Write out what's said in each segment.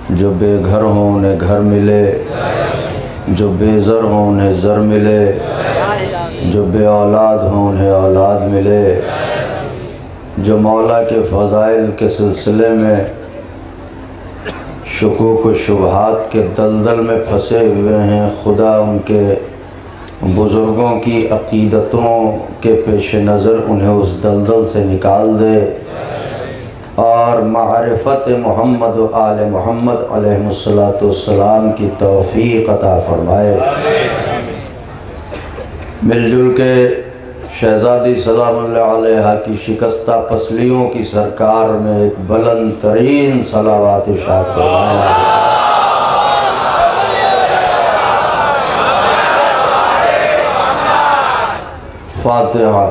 جو بے گھر ہوں انہیں گھر ملے، جو بے زر ہوں انہیں زر ملے، جو بے اولاد ہوں انہیں اولاد ملے، جو مولا کے فضائل کے سلسلے میں شکوک و شبہات کے دلدل میں پھنسے ہوئے ہیں، خدا ان کے بزرگوں کی عقیدتوں کے پیش نظر انہیں اس دلدل سے نکال دے اور معرفت محمد و آل محمد علیہ السلام کی توفیق عطا فرمائے۔ مل جل کے شہزادی سلام اللہ علیہ کی شکستہ پسلیوں کی سرکار میں ایک بلند ترین صلوات ارشاد فرمائے۔ فاتحہ۔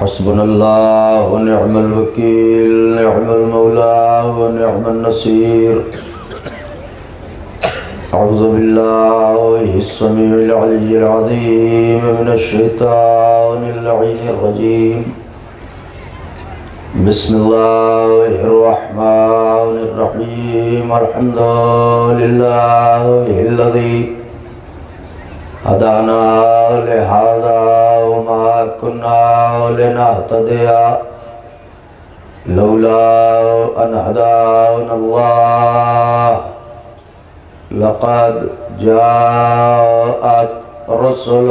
حسبنا اللہ و نعم الوکیل، نعم المولا و نعم النصیر۔ اعوذ باللہ السمیع العلی العظیم من الشیطان اللعین الرجیم۔ بسم اللہ الرحمن الرحیم۔ الحمد للہ الذی ہدانا لہذا وما كنا لنهتدي لولا ان هدانا الله لقد جاءت رسل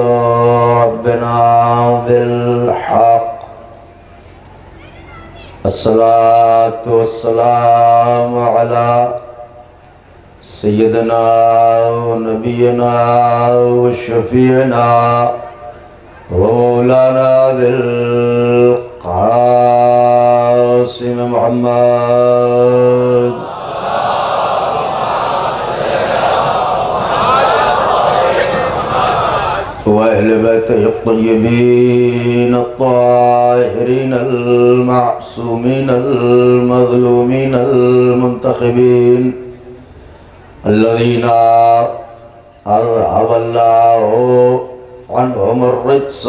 ربنا بالحق۔ الصلاة والسلام على سیدنا و نبینا و شفیعنا و مولانا بالقاسم محمد و اہل بیتہ الطیبین الطاہرین المعصومین المظلومین المنتخبین الذين أذهب الله عنهم الرجس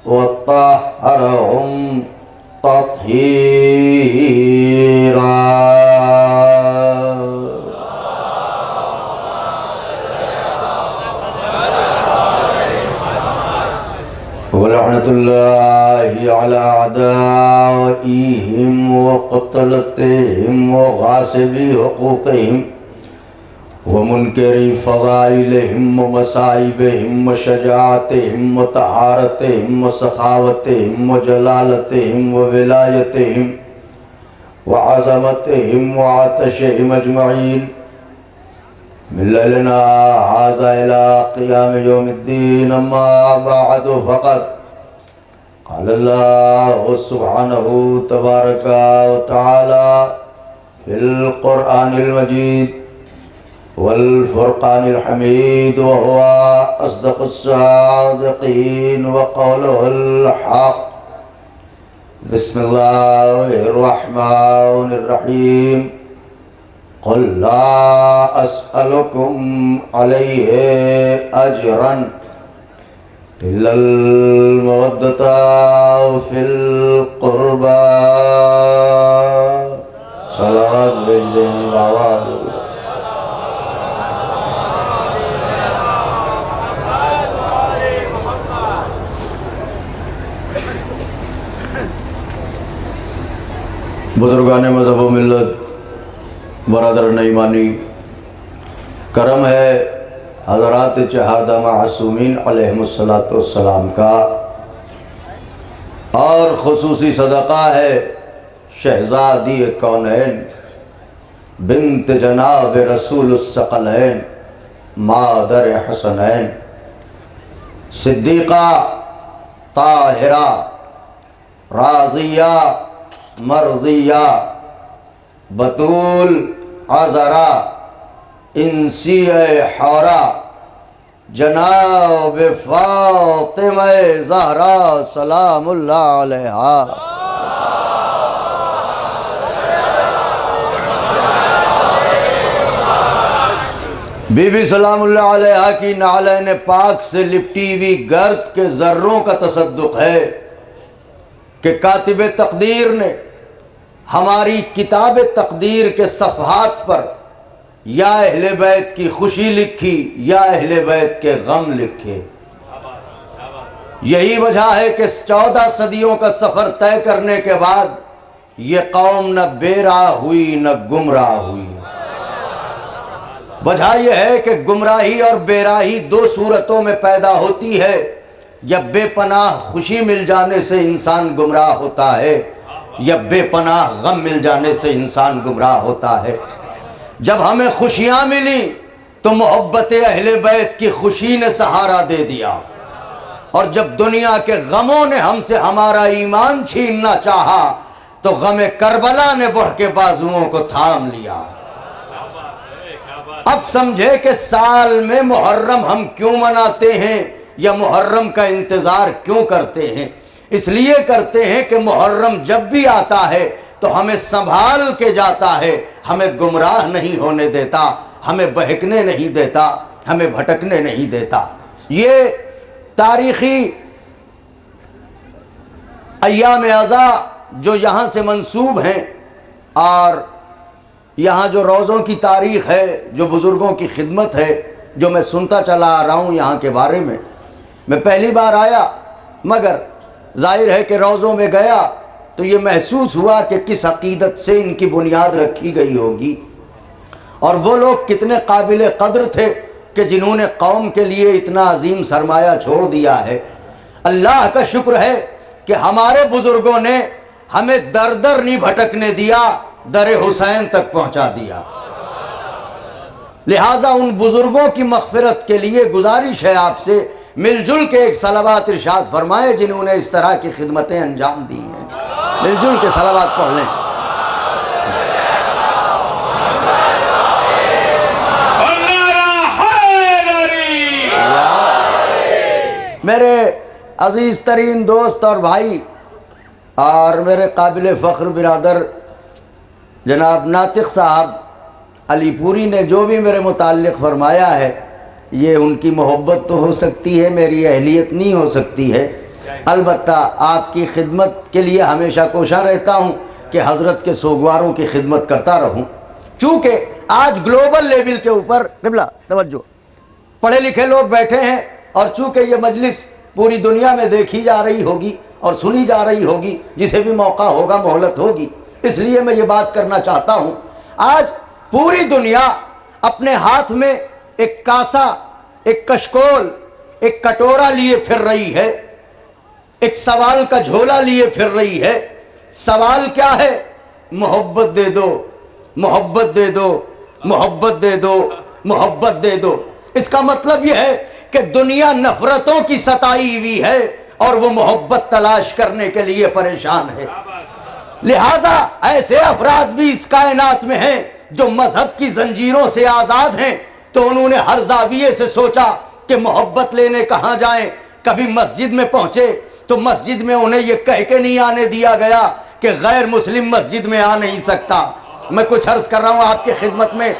وطهرهم تطهيرا۔ ولعنة الله على أعدائهم وقتلتهم وغاصبي حقوقهم ومنكري فضائلهم ومصائبهم وشجاعتهم وطهارتهم وسخاوتهم وجلالتهم وولايتهم وعظمتهم وعطشهم أجمعين من ليلنا هذا إلى قيام يوم الدين۔ أما بعد فقد قال الله سبحانه تبارك وتعالى في القرآن المجيد والفرقان الحميد وهو أصدق الصادقين وقوله الحق۔ بسم الله الرحمن الرحيم۔ قل لا أسألكم عليه أجرا إلا المودة في القربى۔ صلوات بجدہ بابا۔ بزرگان مذہب و ملت، برادران ایمانی، کرم ہے حضرات چہاردہ معصومین علیہ السلام کا، اور خصوصی صدقہ ہے شہزادی کونین بنت جناب رسول الثقلین مادر حسنین صدیقہ طاہرہ راضیہ مرضیہ بطول عذرا انسیہ حورا جناب فاطمہ زہرا سلام اللہ علیہا۔ بی بی سلام اللہ علیہا کی نعلین پاک سے لپٹی ہوئی گرد کے ذروں کا تصدق ہے کہ کاتب تقدیر نے ہماری کتاب تقدیر کے صفحات پر یا اہل بیت کی خوشی لکھی یا اہل بیت کے غم لکھے۔ یہی وجہ ہے کہ 14 صدیوں کا سفر طے کرنے کے بعد یہ قوم نہ بے راہ ہوئی نہ گمراہ ہوئی۔ وجہ یہ ہے کہ گمراہی اور بے راہی دو صورتوں میں پیدا ہوتی ہے۔ یا بے پناہ خوشی مل جانے سے انسان گمراہ ہوتا ہے، یا بے پناہ غم مل جانے سے انسان گمراہ ہوتا ہے۔ جب ہمیں خوشیاں ملی تو محبت اہل بیت کی خوشی نے سہارا دے دیا، اور جب دنیا کے غموں نے ہم سے ہمارا ایمان چھیننا چاہا تو غم کربلا نے بڑھ کے بازوؤں کو تھام لیا۔ اب سمجھے کہ سال میں محرم ہم کیوں مناتے ہیں یا محرم کا انتظار کیوں کرتے ہیں۔ اس لیے کرتے ہیں کہ محرم جب بھی آتا ہے تو ہمیں سنبھال کے جاتا ہے، ہمیں گمراہ نہیں ہونے دیتا، ہمیں بہکنے نہیں دیتا، ہمیں بھٹکنے نہیں دیتا۔ یہ تاریخی ایام اعزا جو یہاں سے منسوب ہیں، اور یہاں جو روزوں کی تاریخ ہے، جو بزرگوں کی خدمت ہے، جو میں سنتا چلا آ رہا ہوں یہاں کے بارے میں پہلی بار آیا، مگر ظاہر ہے کہ روزوں میں گیا تو یہ محسوس ہوا کہ کس عقیدت سے ان کی بنیاد رکھی گئی ہوگی، اور وہ لوگ کتنے قابل قدر تھے کہ جنہوں نے قوم کے لیے اتنا عظیم سرمایہ چھوڑ دیا ہے۔ اللہ کا شکر ہے کہ ہمارے بزرگوں نے ہمیں در در نہیں بھٹکنے دیا، در حسین تک پہنچا دیا۔ لہٰذا ان بزرگوں کی مغفرت کے لیے گزارش ہے آپ سے، مل جل کے ایک صلوات ارشاد فرمائے جنہوں نے اس طرح کی خدمتیں انجام دی ہیں۔ مل جل کے صلوات پڑھ لیں۔ میرے عزیز ترین دوست اور بھائی اور میرے قابل فخر برادر جناب ناطق صاحب علی پوری نے جو بھی میرے متعلق فرمایا ہے، یہ ان کی محبت تو ہو سکتی ہے، میری اہلیت نہیں ہو سکتی ہے۔ البتہ آپ کی خدمت کے لیے ہمیشہ کوشاں رہتا ہوں کہ حضرت کے سوگواروں کی خدمت کرتا رہوں۔ چونکہ آج گلوبل لیول کے اوپر قبلہ توجہ پڑھے لکھے لوگ بیٹھے ہیں، اور چونکہ یہ مجلس پوری دنیا میں دیکھی جا رہی ہوگی اور سنی جا رہی ہوگی، جسے بھی موقع ہوگا مہلت ہوگی، اس لیے میں یہ بات کرنا چاہتا ہوں۔ آج پوری دنیا اپنے ہاتھ میں ایک کاسا، ایک کشکول، ایک کٹورا لیے پھر رہی ہے، ایک سوال کا جھولا لیے پھر رہی ہے۔ سوال کیا ہے؟ محبت دے دو، محبت دے دو، محبت دے دو، محبت دے دو۔ اس کا مطلب یہ ہے کہ دنیا نفرتوں کی ستائی ہوئی ہے اور وہ محبت تلاش کرنے کے لیے پریشان ہے۔ لہٰذا ایسے افراد بھی اس کائنات میں ہیں جو مذہب کی زنجیروں سے آزاد ہیں، تو انہوں نے ہر زاویے سے سوچا کہ محبت لینے کہاں جائیں۔ کبھی مسجد میں پہنچے تو مسجد میں انہیں یہ کہہ کے نہیں آنے دیا گیا کہ غیر مسلم مسجد میں آ نہیں سکتا۔ میں کچھ عرض کر رہا ہوں آپ کی خدمت میں۔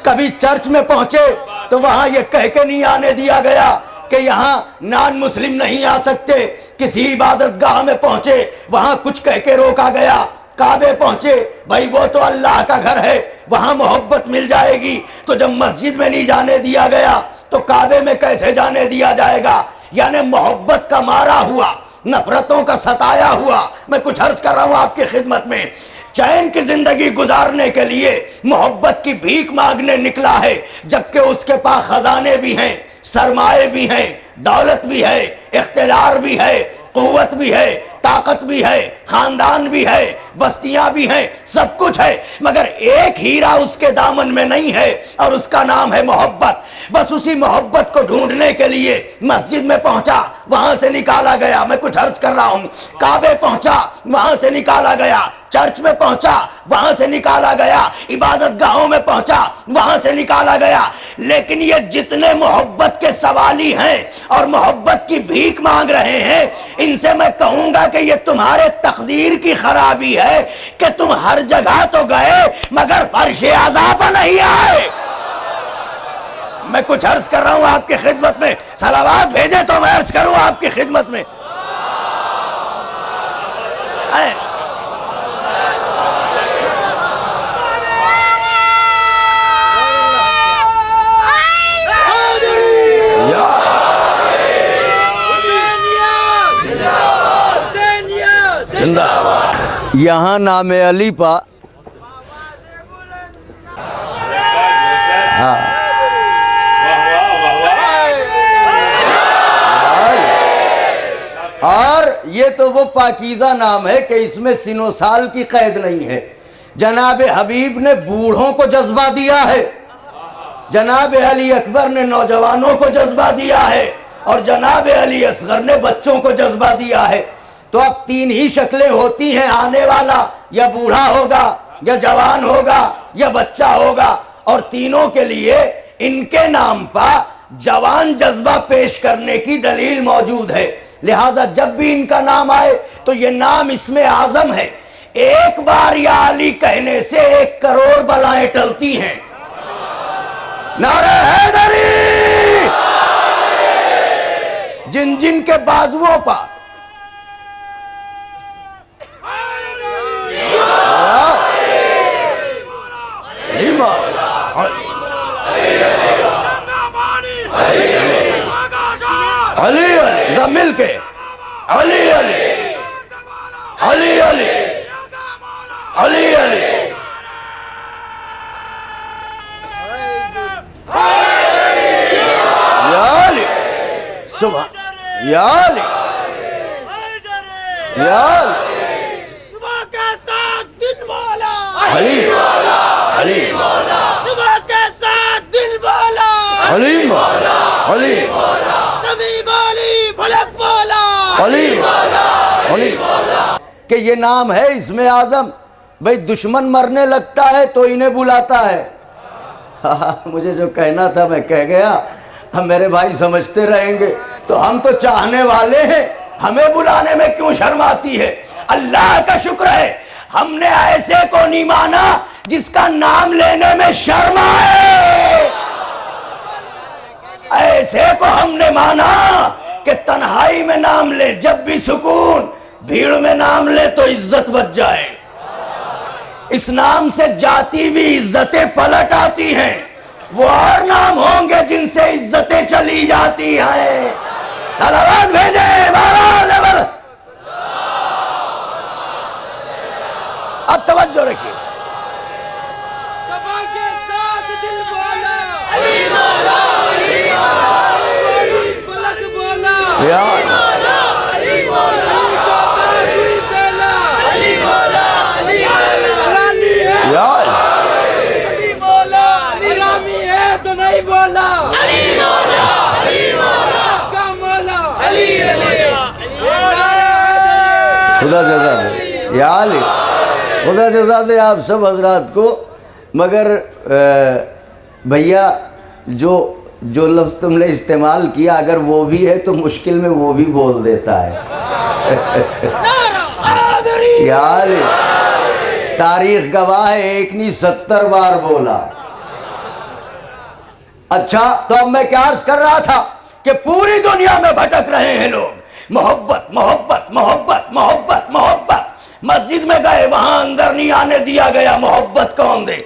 کبھی چرچ میں پہنچے تو وہاں یہ کہہ کے نہیں آنے دیا گیا کہ یہاں نان مسلم نہیں آ سکتے۔ کسی عبادت گاہ میں پہنچے وہاں کچھ کہہ کے روکا گیا۔ کعبے پہنچے، بھائی وہ تو اللہ کا گھر ہے، وہاں محبت مل جائے گی۔ تو جب مسجد میں نہیں جانے دیا گیا تو کعبے میں کیسے جانے دیا جائے گا؟ یعنی محبت کا مارا ہوا، نفرتوں کا ستایا ہوا۔ میں کچھ عرض کر رہا ہوں آپ کی خدمت میں۔ چین کی زندگی گزارنے کے لیے محبت کی بھیک مانگنے نکلا ہے، جبکہ اس کے پاس خزانے بھی ہیں، سرمائے بھی ہیں، دولت بھی ہے، اختیار بھی ہے، قوت بھی ہے، طاقت بھی ہے، خاندان بھی ہے، بستیاں بھی ہیں، سب کچھ ہے، مگر ایک ہیرا اس کے دامن میں نہیں ہے، اور اس کا نام ہے محبت۔ بس اسی محبت کو ڈھونڈنے کے لیے مسجد میں پہنچا، وہاں سے نکالا گیا۔ میں کچھ عرض کر رہا ہوں۔ کعبے پہنچا، وہاں سے نکالا گیا۔ چرچ میں پہنچا، وہاں سے نکالا گیا۔ عبادت گاہوں میں پہنچا، وہاں سے نکالا گیا۔ لیکن یہ جتنے محبت کے سوالی ہیں اور محبت کی بھیک مانگ رہے ہیں، ان سے میں کہوں گا کہ یہ تمہارے تقدیر کی خرابی ہے کہ تم ہر جگہ تو گئے مگر فرش اعزا پر نہیں آئے۔ میں کچھ عرض کر رہا ہوں آپ کی خدمت میں، صلوات بھیجے تو میں عرض کروں آپ کی خدمت میں۔ یہاں نام علی پا اور یہ تو وہ پاکیزہ نام ہے کہ اس میں سن و سال کی قید نہیں ہے. جناب حبیب نے بوڑھوں کو جذبہ دیا ہے، جناب علی اکبر نے نوجوانوں کو جذبہ دیا ہے، اور جناب علی اصغر نے بچوں کو جذبہ دیا ہے. تو اب تین ہی شکلیں ہوتی ہیں، آنے والا یا بوڑھا ہوگا یا جوان ہوگا یا بچہ ہوگا، اور تینوں کے لیے ان کے نام پر جوان جذبہ پیش کرنے کی دلیل موجود ہے. لہٰذا جب بھی ان کا نام آئے تو یہ نام اسم اعظم ہے. ایک بار یا علی کہنے سے 1 کروڑ بلائیں ٹلتی ہیں. نعرہ حیدری! جن جن کے بازوؤں پر علی علی سب مل کے علی علی علی علی علی علی یا علی سبحان یا علی یا علی علی علی علی علی علی علی کہ یہ نام ہے اسم اعظم. بھئی دشمن مرنے لگتا ہے تو انہیں بلاتا ہے. مجھے جو کہنا تھا میں کہہ گیا. ہم میرے بھائی سمجھتے رہیں گے. تو ہم تو چاہنے والے ہیں، ہمیں بلانے میں کیوں شرم آتی ہے؟ اللہ کا شکر ہے ہم نے ایسے کو نہیں مانا جس کا نام لینے میں شرم آئے. ایسے کو ہم نے مانا کہ تنہائی میں نام لے جب بھی سکون، بھیڑ میں نام لے تو عزت بچ جائے. اس نام سے جاتی ہوئی عزتیں پلٹ آتی ہیں. وہ اور نام ہوں گے جن سے عزتیں چلی جاتی ہیں. آواز بھیجیں بابا. اب توجہ رکھیے. خدا جزا دے یا علی، خدا جزا دے آپ سب حضرات کو. مگر بھیا جو لفظ تم نے استعمال کیا اگر وہ بھی ہے تو مشکل میں وہ بھی بول دیتا ہے. یا علی تاریخ گواہ ہے، ایک نہیں 70 بار بولا. اچھا تو اب میں کیا عرض کر رہا تھا کہ پوری دنیا میں بھٹک رہے ہیں لوگ. محبت محبت محبت محبت محبت. مسجد میں گئے وہاں اندر نہیں آنے دیا گیا، محبت کون دے؟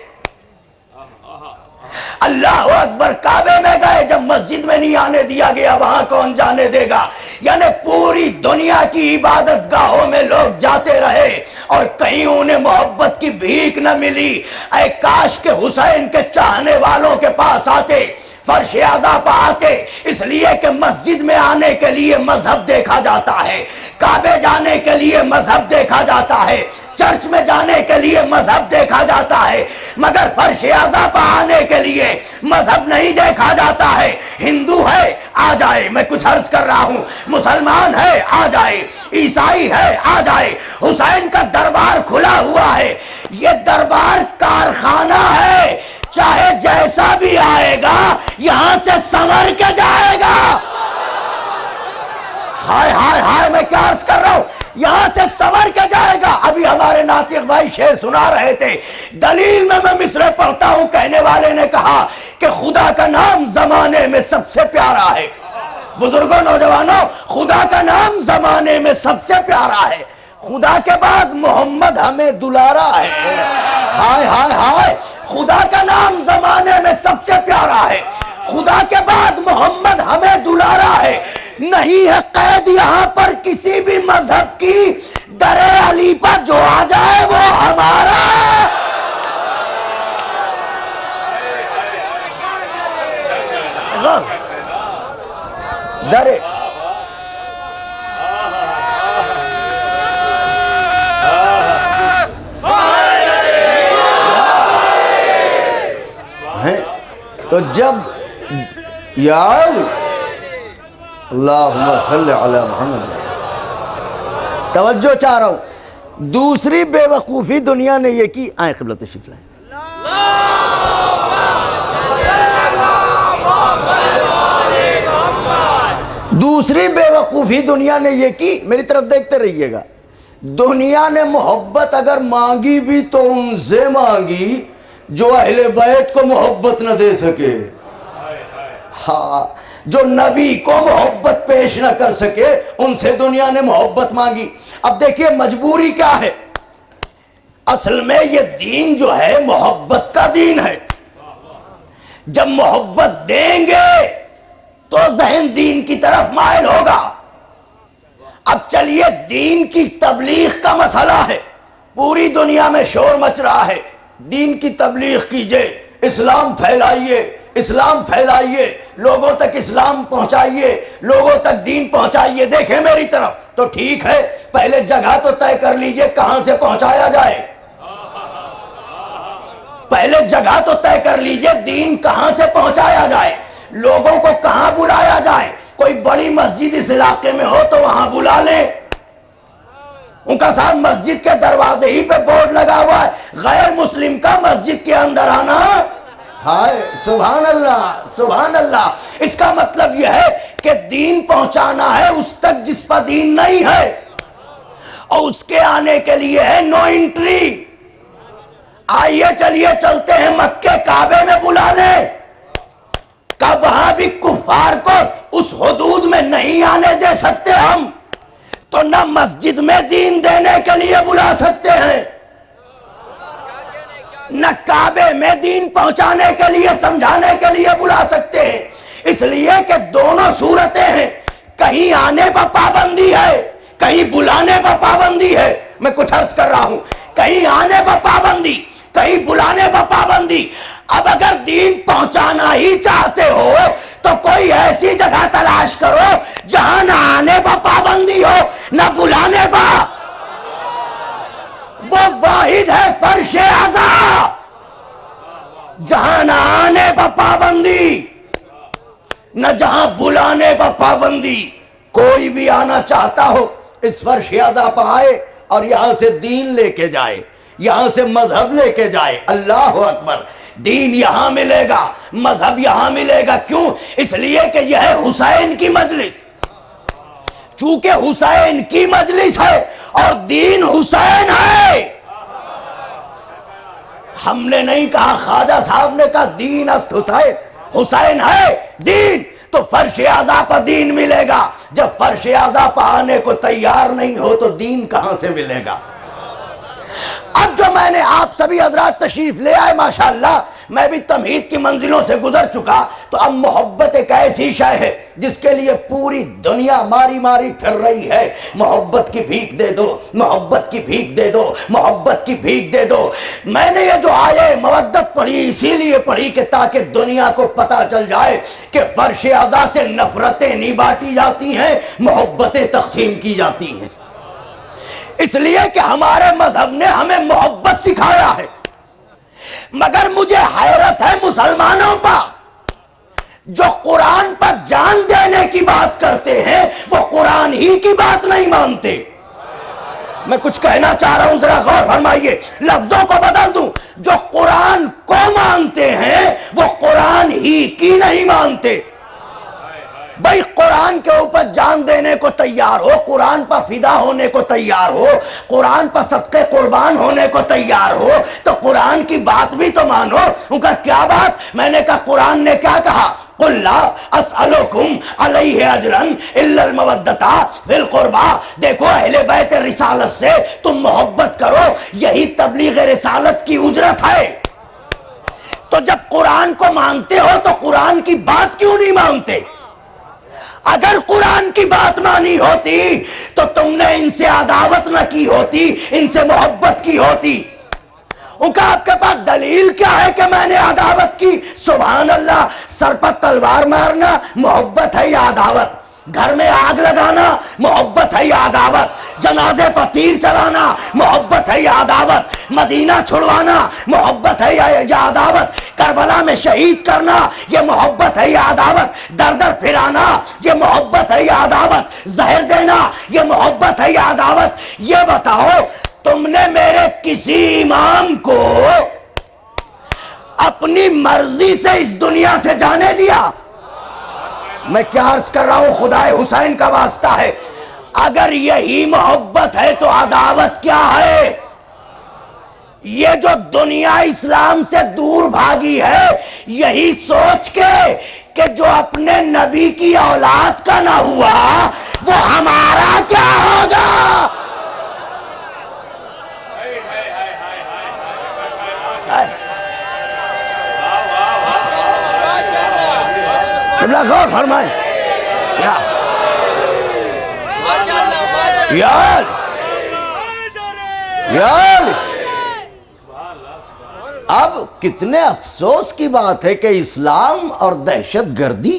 اللہ اکبر. کعبے میں گئے جب مسجد میں نہیں آنے دیا گیا وہاں کون جانے دے گا؟ یعنی پوری دنیا کی عبادت گاہوں میں لوگ جاتے رہے اور کہیں انہیں محبت کی بھیک نہ ملی. اے کاش کے حسین کے چاہنے والوں کے پاس آتے، فرش اعضا پہ آتے. اس لیے کہ مسجد میں آنے کے لیے مذہب دیکھا جاتا ہے، کعبے جانے کے لیے مذہب دیکھا جاتا ہے، چرچ میں جانے کے لیے مذہب دیکھا جاتا ہے، مگر فرش اعضا پہ آنے کے لیے مذہب نہیں دیکھا جاتا ہے. ہندو ہے آ جائے، میں کچھ عرض کر رہا ہوں، مسلمان ہے آ جائے، عیسائی ہے آ جائے. حسین کا دربار کھلا ہوا ہے. یہ دربار کارخانہ ہے، چاہے جیسا بھی آئے گا یہاں سے سنور کے جائے گا. ہائے ہائے ہائے میں کیا عرض کر رہا ہوں، یہاں سے سنور کے جائے گا. ابھی ہمارے ناطق بھائی شعر سنا رہے تھے، دلیل میں مصرع پڑھتا ہوں. کہنے والے نے کہا کہ خدا کا نام زمانے میں سب سے پیارا ہے. بزرگوں نوجوانوں، خدا کا نام زمانے میں سب سے پیارا ہے. خدا کے بعد محمد ہمیں دلارا ہے، ہائے ہائے ہائے، خدا کا نام زمانے میں سب سے پیارا ہے، خدا کے بعد محمد ہمیں دلارا ہے، نہیں ہے قید یہاں پر کسی بھی مذہب کی، در علی پر جو آ جائے وہ ہمارا ہے۔ در تو جب یا علی اللہم صلی علی محمد، توجہ چاہ رہا ہوں، دوسری بے وقوفی دنیا نے یہ کی، آئیں قبلہ تشریف لائیں، دوسری بے وقوفی دنیا نے یہ کی، میری طرف دیکھتے رہیے گا، دنیا نے محبت اگر مانگی بھی تو ان سے مانگی جو اہل بیت کو محبت نہ دے سکے، ہاں جو نبی کو محبت پیش نہ کر سکے ان سے دنیا نے محبت مانگی۔ اب دیکھیے مجبوری کیا ہے، اصل میں یہ دین جو ہے محبت کا دین ہے، جب محبت دیں گے تو ذہن دین کی طرف مائل ہوگا۔ اب چلیے دین کی تبلیغ کا مسئلہ ہے، پوری دنیا میں شور مچ رہا ہے، دین کی تبلیغ کیجئے، اسلام پھیلائیے، اسلام پھیلائیے، لوگوں تک اسلام پہنچائیے، لوگوں تک دین پہنچائیے۔ دیکھیں میری طرف تو ٹھیک ہے، پہلے جگہ تو طے کر لیجئے کہاں سے پہنچایا جائے، پہلے جگہ تو طے کر لیجئے دین کہاں سے پہنچایا جائے، لوگوں کو کہاں بلایا جائے۔ کوئی بڑی مسجد اس علاقے میں ہو تو وہاں بلا لیں، ان کا صاحب مسجد کے دروازے ہی پہ بورڈ لگا ہوا ہے غیر مسلم کا مسجد کے اندر آنا، ہائے سبحان اللہ سبحان اللہ۔ اس کا مطلب یہ ہے کہ دین پہنچانا ہے اس تک جس پر دین نہیں ہے، اور اس کے آنے کے لیے ہے نو انٹری۔ آئیے چلیے چلتے ہیں مکے کعبے میں بلانے، کہ وہاں بھی کفار کو اس حدود میں نہیں آنے دے سکتے ہم، تو نہ مسجد میں دین دینے کے لیے بلا سکتے ہیں، نہ کعبے میں دین پہنچانے کے لیے سمجھانے کے لیے بلا سکتے ہیں، اس لیے کہ دونوں صورتیں ہیں، کہیں آنے پر پابندی ہے، کہیں بلانے پر پابندی ہے۔ میں کچھ عرض کر رہا ہوں، کہیں آنے پر پابندی، کہیں بلانے پر پابندی۔ اب اگر دین پہنچانا ہی چاہتے ہو تو کوئی ایسی جگہ تلاش کرو جہاں نہ آنے پر پابندی ہو نہ بلانے پر۔ وہ واحد ہے فرش اعظم جہاں نہ آنے پر پابندی نہ جہاں بلانے پر پابندی۔ کوئی بھی آنا چاہتا ہو اس فرش اعظم پر آئے اور یہاں سے دین لے کے جائے، یہاں سے مذہب لے کے جائے۔ اللہ اکبر، دین یہاں ملے گا، مذہب یہاں ملے گا۔ کیوں؟ اس لیے کہ یہ ہے حسین کی مجلس، چونکہ حسین کی مجلس ہے اور دین حسین ہے۔ ہم نے نہیں کہا، خواجہ صاحب نے کہا دین است حسین، حسین ہے دین، تو فرش اعظم پر دین ملے گا۔ جب فرش اعظم پر آنے کو تیار نہیں ہو تو دین کہاں سے ملے گا؟ اب جو میں نے آپ سبھی حضرات تشریف لے آئے ماشاءاللہ، میں بھی تمہید کی منزلوں سے گزر چکا، تو اب محبت ایک ایسی شے ہے جس کے لیے پوری دنیا ماری ماری پھر رہی ہے۔ محبت کی بھیک دے دو، محبت کی بھیک دے دو، محبت کی بھیک دے دو۔ میں نے یہ جو آیے مودت پڑھی اسی لیے پڑھی کہ تاکہ دنیا کو پتہ چل جائے کہ فرش اعظم سے نفرتیں نہیں بانٹی جاتی ہیں، محبتیں تقسیم کی جاتی ہیں۔ اس لیے کہ ہمارے مذہب نے ہمیں محبت سکھایا ہے، مگر مجھے حیرت ہے مسلمانوں پر جو قرآن پر جان دینے کی بات کرتے ہیں، وہ قرآن ہی کی بات نہیں مانتے۔ میں کچھ کہنا چاہ رہا ہوں، ذرا غور فرمائیے، لفظوں کو بدل دوں، جو قرآن کو مانتے ہیں وہ قرآن ہی کی نہیں مانتے۔ بھائی قرآن کے اوپر جان دینے کو تیار ہو، قرآن پر فدا ہونے کو تیار ہو، قرآن پر صدقے قربان ہونے کو تیار ہو، تو قرآن کی بات بھی تو مانو۔ ان کا کیا بات؟ میں نے کہا قرآن نے کیا کہا؟ قل لا اسألکم علیہ اجرا الا المودۃ فی القربى. دیکھو اہل بیت رسالت سے تم محبت کرو، یہی تبلیغ رسالت کی اجرت ہے. تو جب قرآن کو مانتے ہو تو قرآن کی بات کیوں نہیں مانتے؟ اگر قرآن کی بات مانی ہوتی تو تم نے ان سے عداوت نہ کی ہوتی، ان سے محبت کی ہوتی. ان کا آپ کے پاس دلیل کیا ہے کہ میں نے عداوت کی؟ سبحان اللہ. سر پر تلوار مارنا محبت ہے یا عداوت؟ گھر میں آگ لگانا محبت ہے یا عداوت؟ جنازے پر تیر چلانا محبت ہے یا عداوت؟ مدینہ چھڑوانا محبت ہے یا عداوت؟ کربلا میں شہید کرنا یہ محبت ہے یا عداوت؟ در در پھرانا یہ محبت ہے یا عداوت؟ زہر دینا یہ محبت ہے یا عداوت؟ یہ بتاؤ تم نے میرے کسی امام کو اپنی مرضی سے اس دنیا سے جانے دیا؟ میں کیا عرض کر رہا ہوں، خدائے حسین کا واسطہ ہے. اگر یہی محبت ہے تو عداوت کیا ہے؟ یہ جو دنیا اسلام سے دور بھاگی ہے یہی سوچ کے کہ جو اپنے نبی کی اولاد کا نہ ہوا وہ ہمارا کیا ہوگا. غور فرمائیں. یار اب کتنے افسوس کی بات ہے کہ اسلام اور دہشت گردی،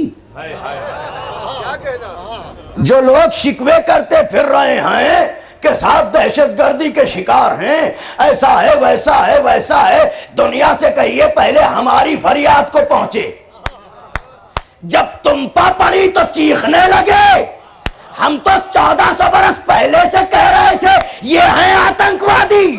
جو لوگ شکوے کرتے پھر رہے ہیں کہ صاحب دہشت گردی کے شکار ہیں، ایسا ہے ویسا ہے ویسا ہے، دنیا سے کہیے پہلے ہماری فریاد کو پہنچے. جب تم پا پڑی تو چیخنے لگے. ہم تو 1400 برس پہلے سے کہہ رہے تھے یہ ہیں آتنکوادی.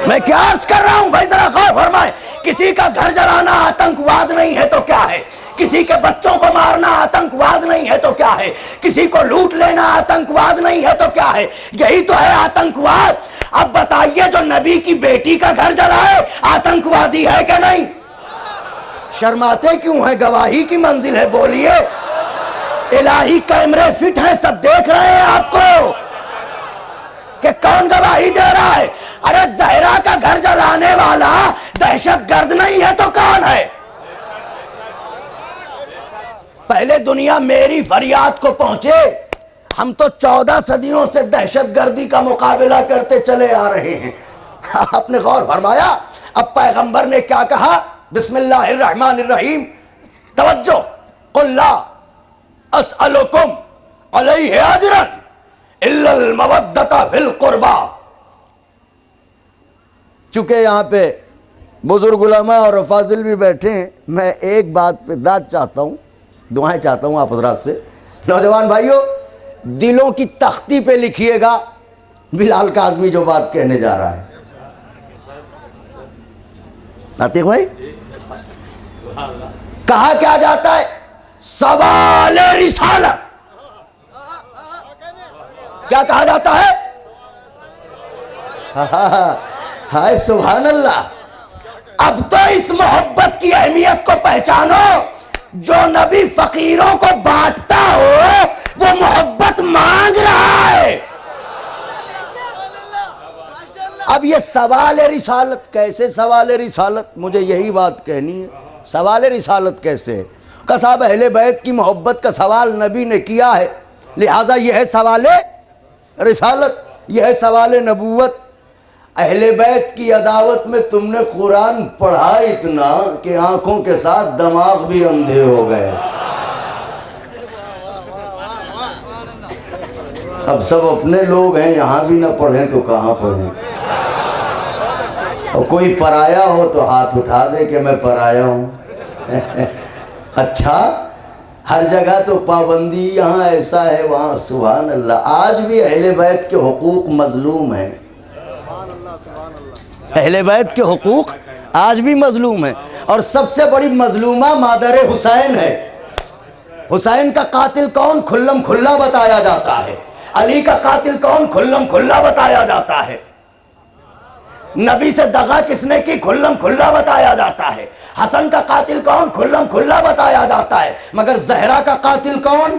میں کیا عرض کر رہا ہوں بھائی ذرا غور فرمائیں. کسی کا گھر جلانا آتنکواد نہیں ہے تو کیا ہے؟ کسی کے بچوں کو مارنا آتنکواد نہیں ہے تو کیا ہے؟ کسی کو لوٹ لینا آتنکواد نہیں ہے تو کیا ہے؟ یہی تو ہے آتنکواد. اب بتائیے جو نبی کی بیٹی کا گھر جلائے آتنکوادی ہے کہ نہیں؟ شرماتے کیوں ہیں؟ گواہی کی منزل ہے، بولیے. الہی کیمرے فٹ ہیں، سب دیکھ رہے ہیں آپ کو کہ کون گواہی دے رہا ہے. ارے زہرا کا گھر جلانے والا دہشت گرد نہیں ہے تو کون ہے؟ پہلے دنیا میری فریاد کو پہنچے. ہم تو 14 صدیوں سے دہشت گردی کا مقابلہ کرتے چلے آ رہے ہیں. آپ نے غور فرمایا اب پیغمبر نے کیا کہا؟ بسم اللہ الرحمن الرحیم. توجہ. قل لا اسألکم علیہ اجرا الا المودۃ فی القربى. چونکہ یہاں پہ بزرگ علماء اور افاضل بھی بیٹھے ہیں، میں ایک بات پہ داد چاہتا ہوں، دعائیں چاہتا ہوں آپ حضرات سے. نوجوان بھائیوں دلوں کی تختی پہ لکھیے گا بلال کاظمی جو بات کہنے جا رہا ہے. عتیق بھائی کہا کیا جاتا ہے؟ سوال رسالت. کیا کہا جاتا ہے؟ ہائے سبحان اللہ. اب تو اس محبت کی اہمیت کو پہچانو. جو نبی فقیروں کو بانٹتا ہو وہ محبت مانگ رہا ہے. اب یہ سوال رسالت کیسے؟ سوال رسالت مجھے یہی بات کہنی ہے. سوال رسالت کیسے ہے؟ کہ صاحب اہل بیت کی محبت کا سوال نبی نے کیا ہے، لہٰذا یہ ہے سوال رسالت، یہ ہے سوال نبوت. اہل بیت کی عداوت میں تم نے قرآن پڑھا اتنا کہ آنکھوں کے ساتھ دماغ بھی اندھے ہو گئے. اب سب اپنے لوگ ہیں، یہاں بھی نہ پڑھیں تو کہاں پڑھیں. اور کوئی پرایا ہو تو ہاتھ اٹھا دے کہ میں پرایا ہوں. اچھا ہر جگہ تو پابندی، یہاں ایسا ہے وہاں سبحان اللہ. آج بھی اہل بیت کے حقوق مظلوم ہیں. اہل بیت کے حقوق آج بھی مظلوم ہیں. اور سب سے بڑی مظلومہ مادر حسین ہے. حسین کا قاتل کون؟ کھلم کھلا بتایا جاتا ہے. علی کا قاتل کون کھلم کھلا بتایا جاتا ہے، نبی سے دغا کس نے کی کھلم کھلا بتایا جاتا ہے، حسن کا قاتل کون کھلم کھلا بتایا جاتا ہے، مگر زہرا کا قاتل کون؟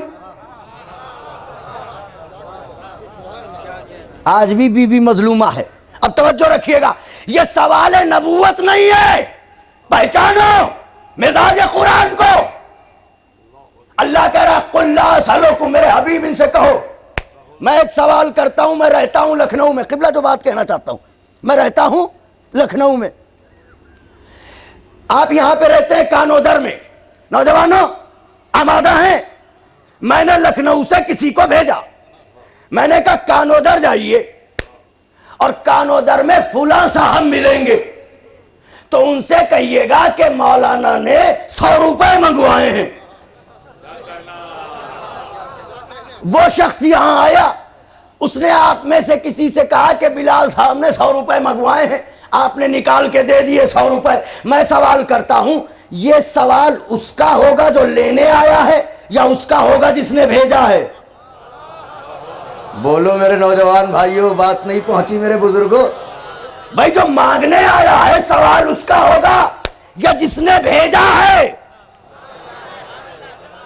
آج بھی بی بی مظلومہ ہے۔ اب توجہ رکھیے گا، یہ سوال نبوت نہیں ہے، پہچانو مزاج قرآن کو۔ اللہ کہہ رہا قل لا اسألکم، میرے حبیب ان سے کہو میں ایک سوال کرتا ہوں، میں رہتا ہوں لکھنؤ میں، قبلہ جو بات کہنا چاہتا ہوں، میں رہتا ہوں لکھنؤ میں، آپ یہاں پہ رہتے ہیں کانودر میں، نوجوانوں آمادہ ہیں؟ میں نے لکھنؤ سے کسی کو بھیجا، میں نے کہا کانودر جائیے اور کانودر میں فلاں صاحب ملیں گے، تو ان سے کہیے گا کہ مولانا نے 100 روپے منگوائے ہیں۔ وہ شخص یہاں آیا، اس نے آپ میں سے کسی سے کہا کہ بلال صاحب نے 100 روپے منگوائے ہیں، آپ نے نکال کے دے دیے 100 روپے۔ میں سوال کرتا ہوں، یہ سوال اس کا ہوگا جو لینے آیا ہے یا اس کا ہوگا جس نے بھیجا ہے؟ بولو میرے نوجوان بھائیوں، بات نہیں پہنچی میرے بزرگوں۔ بھائی جو مانگنے آیا ہے سوال اس کا ہوگا یا جس نے بھیجا ہے؟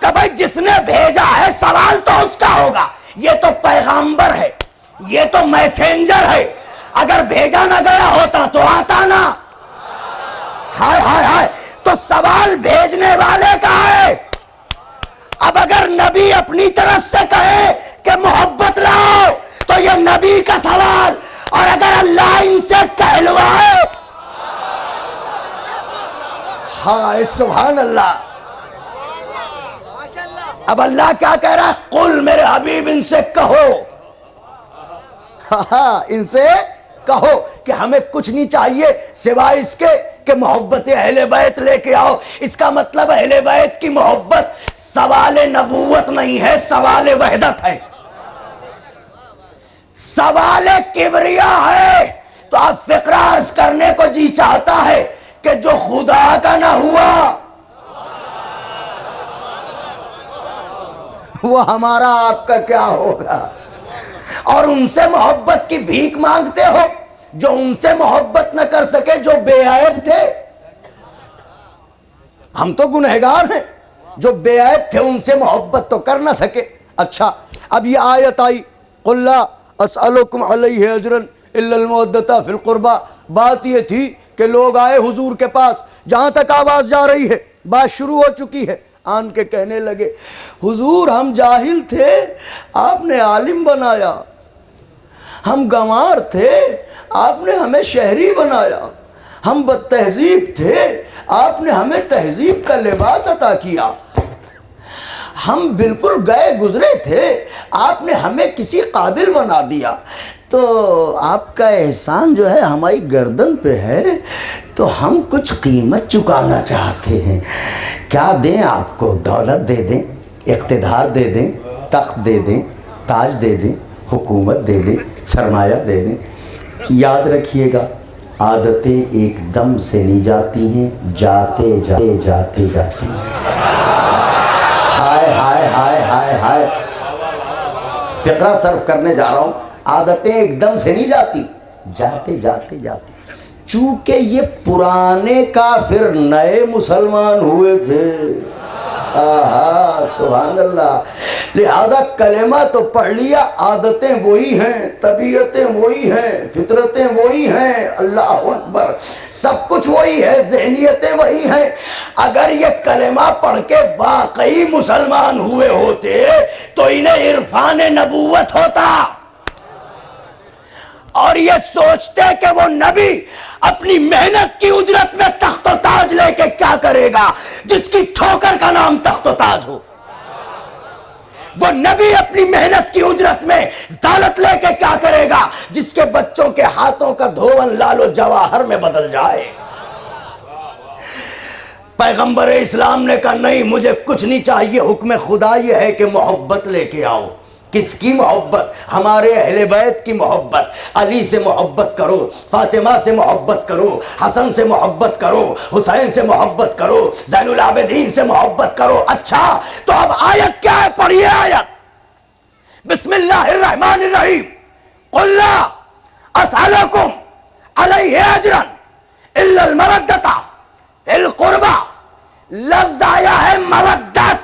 کہ بھائی جس نے بھیجا ہے سوال تو اس کا ہوگا، یہ تو پیغامبر ہے، یہ تو میسنجر ہے، اگر بھیجا نہ گیا ہوتا تو آتا نا۔ ہائے ہائے ہائے، تو سوال بھیجنے والے کا ہے۔ اب اگر نبی اپنی طرف سے کہے کہ محبت لاؤ تو یہ نبی کا سوال، اور اگر اللہ ان سے کہلوائے، ہائے سبحان اللہ۔ اب اللہ کیا کہہ رہا ہے؟ قل، میرے حبیب ان سے کہو، ان سے کہو کہ ہمیں کچھ نہیں چاہیے سوائے اس کے کہ محبت اہل بیت لے کے آؤ۔ اس کا مطلب اہل بیت کی محبت سوال نبوت نہیں ہے، سوال وحدت ہے، سوال کبریا ہے۔ تو آپ فقرہ عرض کرنے کو جی چاہتا ہے کہ جو خدا کا نہ ہوا وہ ہمارا آپ کا کیا ہوگا؟ اور ان سے محبت کی بھیک مانگتے ہو جو ان سے محبت نہ کر سکے، جو بے عیب تھے۔ ہم تو گنہگار ہیں، جو بے عیب تھے ان سے محبت تو کر نہ سکے۔ اچھا، اب یہ آیت آئی قل لا اسألکم علیہ اجرا الا المودۃ فی القربى۔ بات یہ تھی کہ لوگ آئے حضور کے پاس، جہاں تک آواز جا رہی ہے بات شروع ہو چکی ہے، آن کے کہنے لگے حضور ہم جاہل تھے، آپ نے عالم بنایا، ہم گنوار تھے، آپ نے ہمیں شہری بنایا، ہم بد تہذیب تھے، آپ نے ہمیں تہذیب کا لباس عطا کیا، ہم بالکل گئے گزرے تھے، آپ نے ہمیں کسی قابل بنا دیا، تو آپ کا احسان جو ہے ہماری گردن پہ ہے، تو ہم کچھ قیمت چکانا چاہتے ہیں۔ کیا دیں آپ کو؟ دولت دے دیں، اقتدار دے دیں، تخت دے دیں، تاج دے دیں، حکومت دے دیں، سرمایہ دے دیں۔ یاد رکھیے گا عادتیں ایک دم سے نہیں جاتی ہیں، جاتے جاتے جاتے جاتی ہیں۔ ہائے ہائے ہائے ہائے ہائے، فقرہ صرف کرنے جا رہا ہوں، عادتیں ایک دم سے نہیں جاتی، جاتے جاتے جاتے۔ چونکہ یہ پرانے کافر نئے مسلمان ہوئے تھے، سبحان اللہ، لہذا کلمہ تو پڑھ لیا، عادتیں وہی ہیں، طبیعتیں وہی ہیں، فطرتیں وہی ہیں، اللہ اکبر، سب کچھ وہی ہے، ذہنیتیں وہی ہیں۔ اگر یہ کلمہ پڑھ کے واقعی مسلمان ہوئے ہوتے تو انہیں عرفان نبوت ہوتا، اور یہ سوچتے کہ وہ نبی اپنی محنت کی اجرت میں تخت و تاج لے کے کیا کرے گا، جس کی ٹھوکر کا نام تخت و تاج ہو۔ وہ نبی اپنی محنت کی اجرت میں دولت لے کے کیا کرے گا، جس کے بچوں کے ہاتھوں کا دھون لال و جواہر میں بدل جائے۔ پیغمبر اسلام نے کہا نہیں، مجھے کچھ نہیں چاہیے، حکم خدا یہ ہے کہ محبت لے کے آؤ۔ کس کی محبت؟ ہمارے اہل بیت کی محبت۔ علی سے محبت کرو، فاطمہ سے محبت کرو، حسن سے محبت کرو، حسین سے محبت کرو، زین العابدین سے محبت کرو۔ اچھا تو اب آیت کیا ہے؟ پڑھیے آیت، بسم اللہ الرحمن الرحیم قل لا اسألکم علیہ اجرا الا المودۃ فی القربى. لفظ آیا ہے مودت.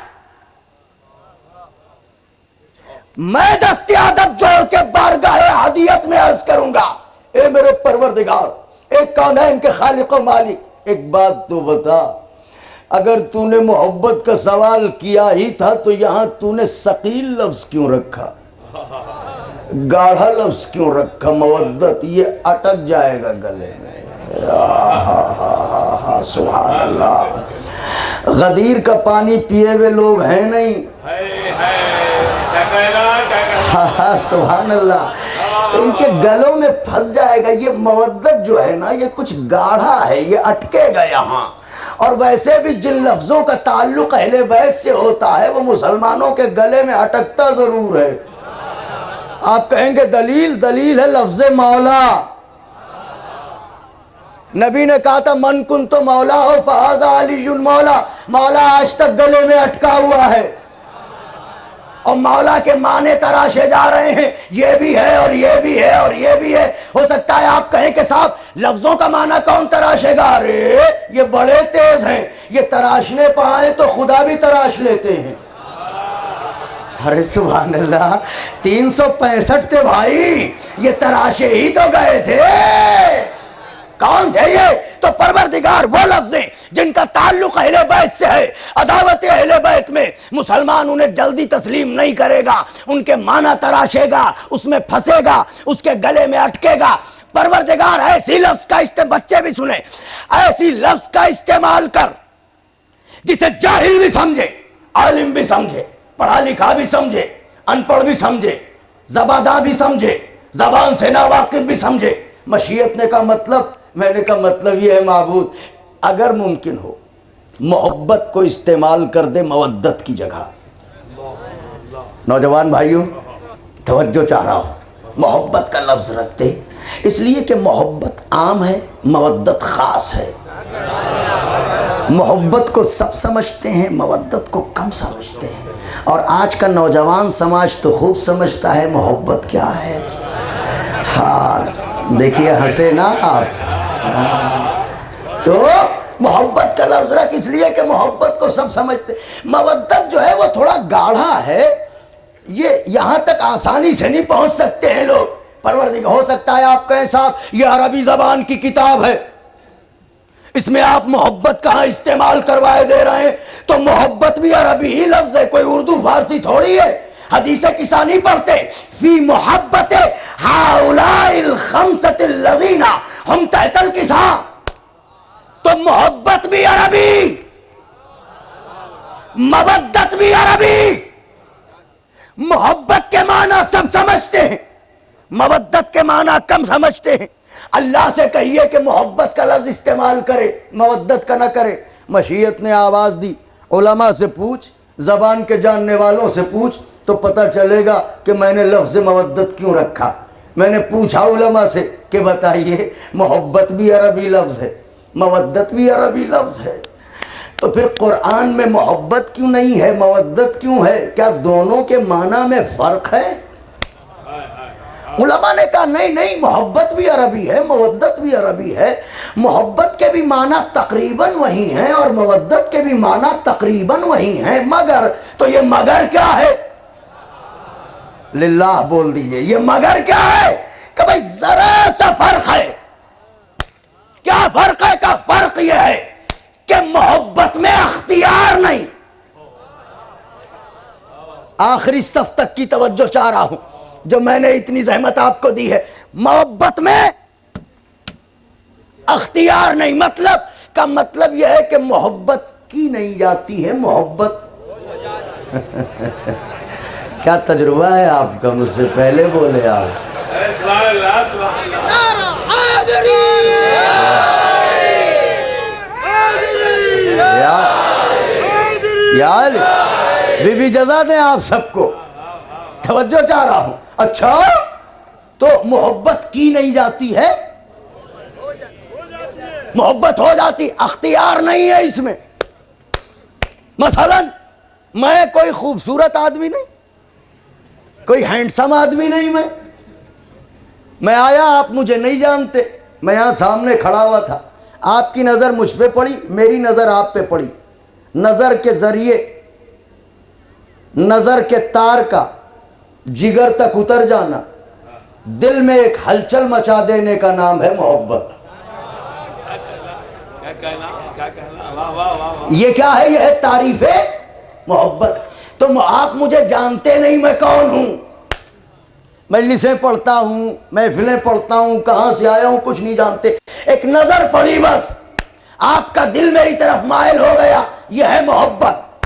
میں دستی عادت جوڑ کے بارگاہ ہدیت میں عرض کروں گا، اے میرے پروردگار، ایک کونین کے خالق و مالک، ایک بات تو بتا، اگر تو نے محبت کا سوال کیا ہی تھا تو یہاں تو نے ثقیل لفظ کیوں رکھا، گاڑھا لفظ کیوں رکھا؟ مودت یہ اٹک جائے گا گلے میں. سبحان اللہ. غدیر کا پانی پیے ہوئے لوگ ہیں نہیں. سبحان اللہ. ان کے گلوں میں پھنس جائے گا. یہ مودت جو ہے نا یہ کچھ گاڑھا ہے، یہ اٹکے گا یہاں. اور ویسے بھی جن لفظوں کا تعلق اہل بیت سے ہوتا ہے وہ مسلمانوں کے گلے میں اٹکتا ضرور ہے. آپ کہیں گے دلیل ہے لفظ مولا. نبی نے کہا تھا من کنت مولا ہو فہذا علی مولا. مولا آج تک گلے میں اٹکا ہوا ہے اور مولا کے معنی تراشے جا رہے ہیں. یہ بھی ہے اور یہ بھی ہے اور یہ بھی ہے. ہو سکتا ہے آپ کہیں کہ صاحب لفظوں کا معنی کون تراشے گا؟ ارے یہ بڑے تیز ہیں، یہ تراشنے پائیں تو خدا بھی تراش لیتے ہیں. ارے سبحان اللہ. 365 تھے بھائی، یہ تراشے ہی تو گئے تھے. کون تھے یہ؟ تو پروردگار وہ لفظ ہیں جن کا تعلق اہل بیت سے ہے. عداوت اہل بیت میں مسلمان انہیں جلدی تسلیم نہیں کرے گا، ان کے معنی تراشے گا، اس میں پھنسے گا، اس کے گلے میں اٹکے گا. پروردگار ایسی لفظ کا بچے بھی سنیں، ایسی لفظ کا استعمال کر جسے جاہل بھی سمجھے، عالم بھی سمجھے، پڑھا لکھا بھی سمجھے، ان پڑھ بھی سمجھے، زبانداں بھی سمجھے، زبان سے ناواقف بھی سمجھے. مشیت نے کہا مطلب؟ میں نے کہا مطلب یہ ہے معبود اگر ممکن ہو محبت کو استعمال کر دے مودت کی جگہ. نوجوان بھائیوں توجہ چاہ رہا ہوں، محبت کا لفظ رکھتے اس لیے کہ محبت عام ہے، مودت خاص ہے. محبت کو سب سمجھتے ہیں، مودت کو کم سمجھتے ہیں. اور آج کا نوجوان سماج تو خوب سمجھتا ہے محبت کیا ہے. ہاں دیکھیے ہنسے نا آپ. تو محبت کا لفظ رکھ اس لیے کہ محبت کو سب سمجھتے. مودت جو ہے وہ تھوڑا گاڑھا ہے، یہ یہاں تک آسانی سے نہیں پہنچ سکتے ہیں لوگ. پروردگار ہو سکتا ہے آپ کہیں صاحب یہ عربی زبان کی کتاب ہے، اس میں آپ محبت کہاں استعمال کروائے دے رہے ہیں؟ تو محبت بھی عربی ہی لفظ ہے، کوئی اردو فارسی تھوڑی ہے. حدیث کسا نہیں پڑھتے فی محبت ہؤلاء الخمسۃ الذین ہم تحت الکسا. تو محبت بھی عربی، مودت بھی عربی. محبت کے معنی سب سمجھتے ہیں، مودت کے معنی کم سمجھتے ہیں. اللہ سے کہیے کہ محبت کا لفظ استعمال کرے، مودت کا نہ کرے. مشیت نے آواز دی علماء سے پوچھ، زبان کے جاننے والوں سے پوچھ تو پتہ چلے گا کہ میں نے لفظ مودت کیوں رکھا. میں نے پوچھا علماء سے کہ بتائیے محبت بھی عربی لفظ ہے، مودت بھی عربی لفظ ہے، تو پھر قرآن میں محبت کیوں نہیں ہے، مودت کیوں ہے؟ کیا دونوں کے معنی میں فرق ہے؟ علماء نے کہا نہیں محبت بھی عربی ہے، مودت بھی عربی ہے. محبت کے بھی معنی تقریباً وہی ہیں اور مودت کے بھی معنی تقریباً وہی ہیں، مگر تو یہ مگر کیا ہے؟ للہ بول دیجئے یہ مگر کیا ہے؟ کہ بھئی ذرا سا فرق ہے. کیا فرق ہے؟ کا فرق یہ ہے کہ محبت میں اختیار نہیں. آخری صف تک کی توجہ چاہ رہا ہوں جو میں نے اتنی زحمت آپ کو دی ہے. محبت میں اختیار نہیں. مطلب کا مطلب یہ ہے کہ محبت کی نہیں جاتی ہے، محبت کیا تجربہ ہے آپ کا؟ مجھ سے پہلے بولے آپ. یار بی بی جزا دیں آپ سب کو، توجہ چاہ رہا ہوں. اچھا تو محبت کی نہیں جاتی ہے، محبت ہو جاتی، اختیار نہیں ہے اس میں. مثلا میں کوئی خوبصورت آدمی نہیں، کوئی ہینڈسم آدمی نہیں میں آیا، آپ مجھے نہیں جانتے، میں یہاں سامنے کھڑا ہوا تھا، آپ کی نظر مجھ پہ پڑی، میری نظر آپ پہ پڑی، نظر کے ذریعے نظر کے تار کا جگر تک اتر جانا، دل میں ایک ہلچل مچا دینے کا نام ہے محبت۔ یہ کیا ہے؟ یہ ہے تعریف محبت۔ تو آپ مجھے جانتے نہیں میں کون ہوں، مجلسیں پڑھتا ہوں، محفلیں پڑھتا ہوں، کہاں سے آیا ہوں کچھ نہیں جانتے، ایک نظر پڑی بس، آپ کا دل میری طرف مائل ہو گیا، یہ ہے محبت۔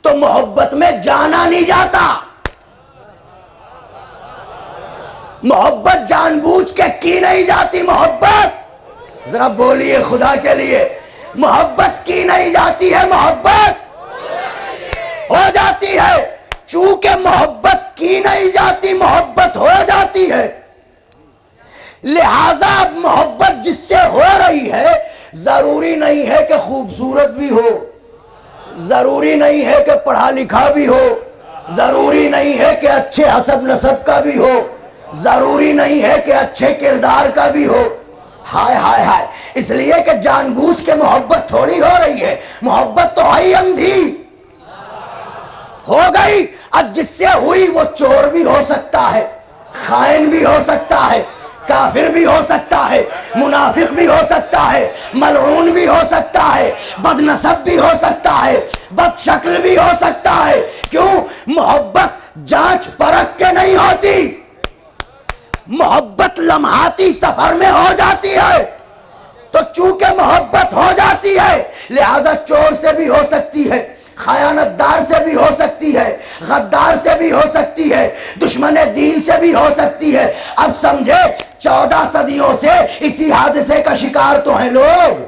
تو محبت میں جانا نہیں جاتا، محبت جان بوجھ کے کی نہیں جاتی، محبت ذرا بولیے خدا کے لیے، محبت کی نہیں جاتی ہے، محبت ہو جاتی ہے۔ چونکہ محبت کی نہیں جاتی، محبت ہو جاتی ہے، لہذا اب محبت جس سے ہو رہی ہے ضروری نہیں ہے کہ خوبصورت بھی ہو، ضروری نہیں ہے کہ پڑھا لکھا بھی ہو، ضروری نہیں ہے کہ اچھے حسب نسب کا بھی ہو، ضروری نہیں ہے کہ اچھے کردار کا بھی ہو۔ ہائے ہائے ہائے، اس لیے کہ جان بوجھ کے محبت تھوڑی ہو رہی ہے، محبت تو ہے اندھی ہو گئی۔ اب جس سے ہوئی وہ چور بھی ہو سکتا ہے، خائن بھی ہو سکتا ہے، کافر بھی ہو سکتا ہے، منافق بھی ہو سکتا ہے، ملعون بھی ہو سکتا ہے، بد نسب بھی ہو سکتا ہے، بد شکل بھی ہو سکتا ہے۔ کیوں؟ محبت جانچ پرکھ کے نہیں ہوتی، محبت لمحاتی سفر میں ہو جاتی ہے۔ تو چونکہ محبت ہو جاتی ہے لہذا چور سے بھی ہو سکتی ہے، خیانت دار سے بھی ہو سکتی ہے، غدار سے بھی ہو سکتی ہے، دشمن دین سے بھی ہو سکتی ہے۔ اب سمجھے 14 صدیوں سے اسی حادثے کا شکار تو ہیں لوگ۔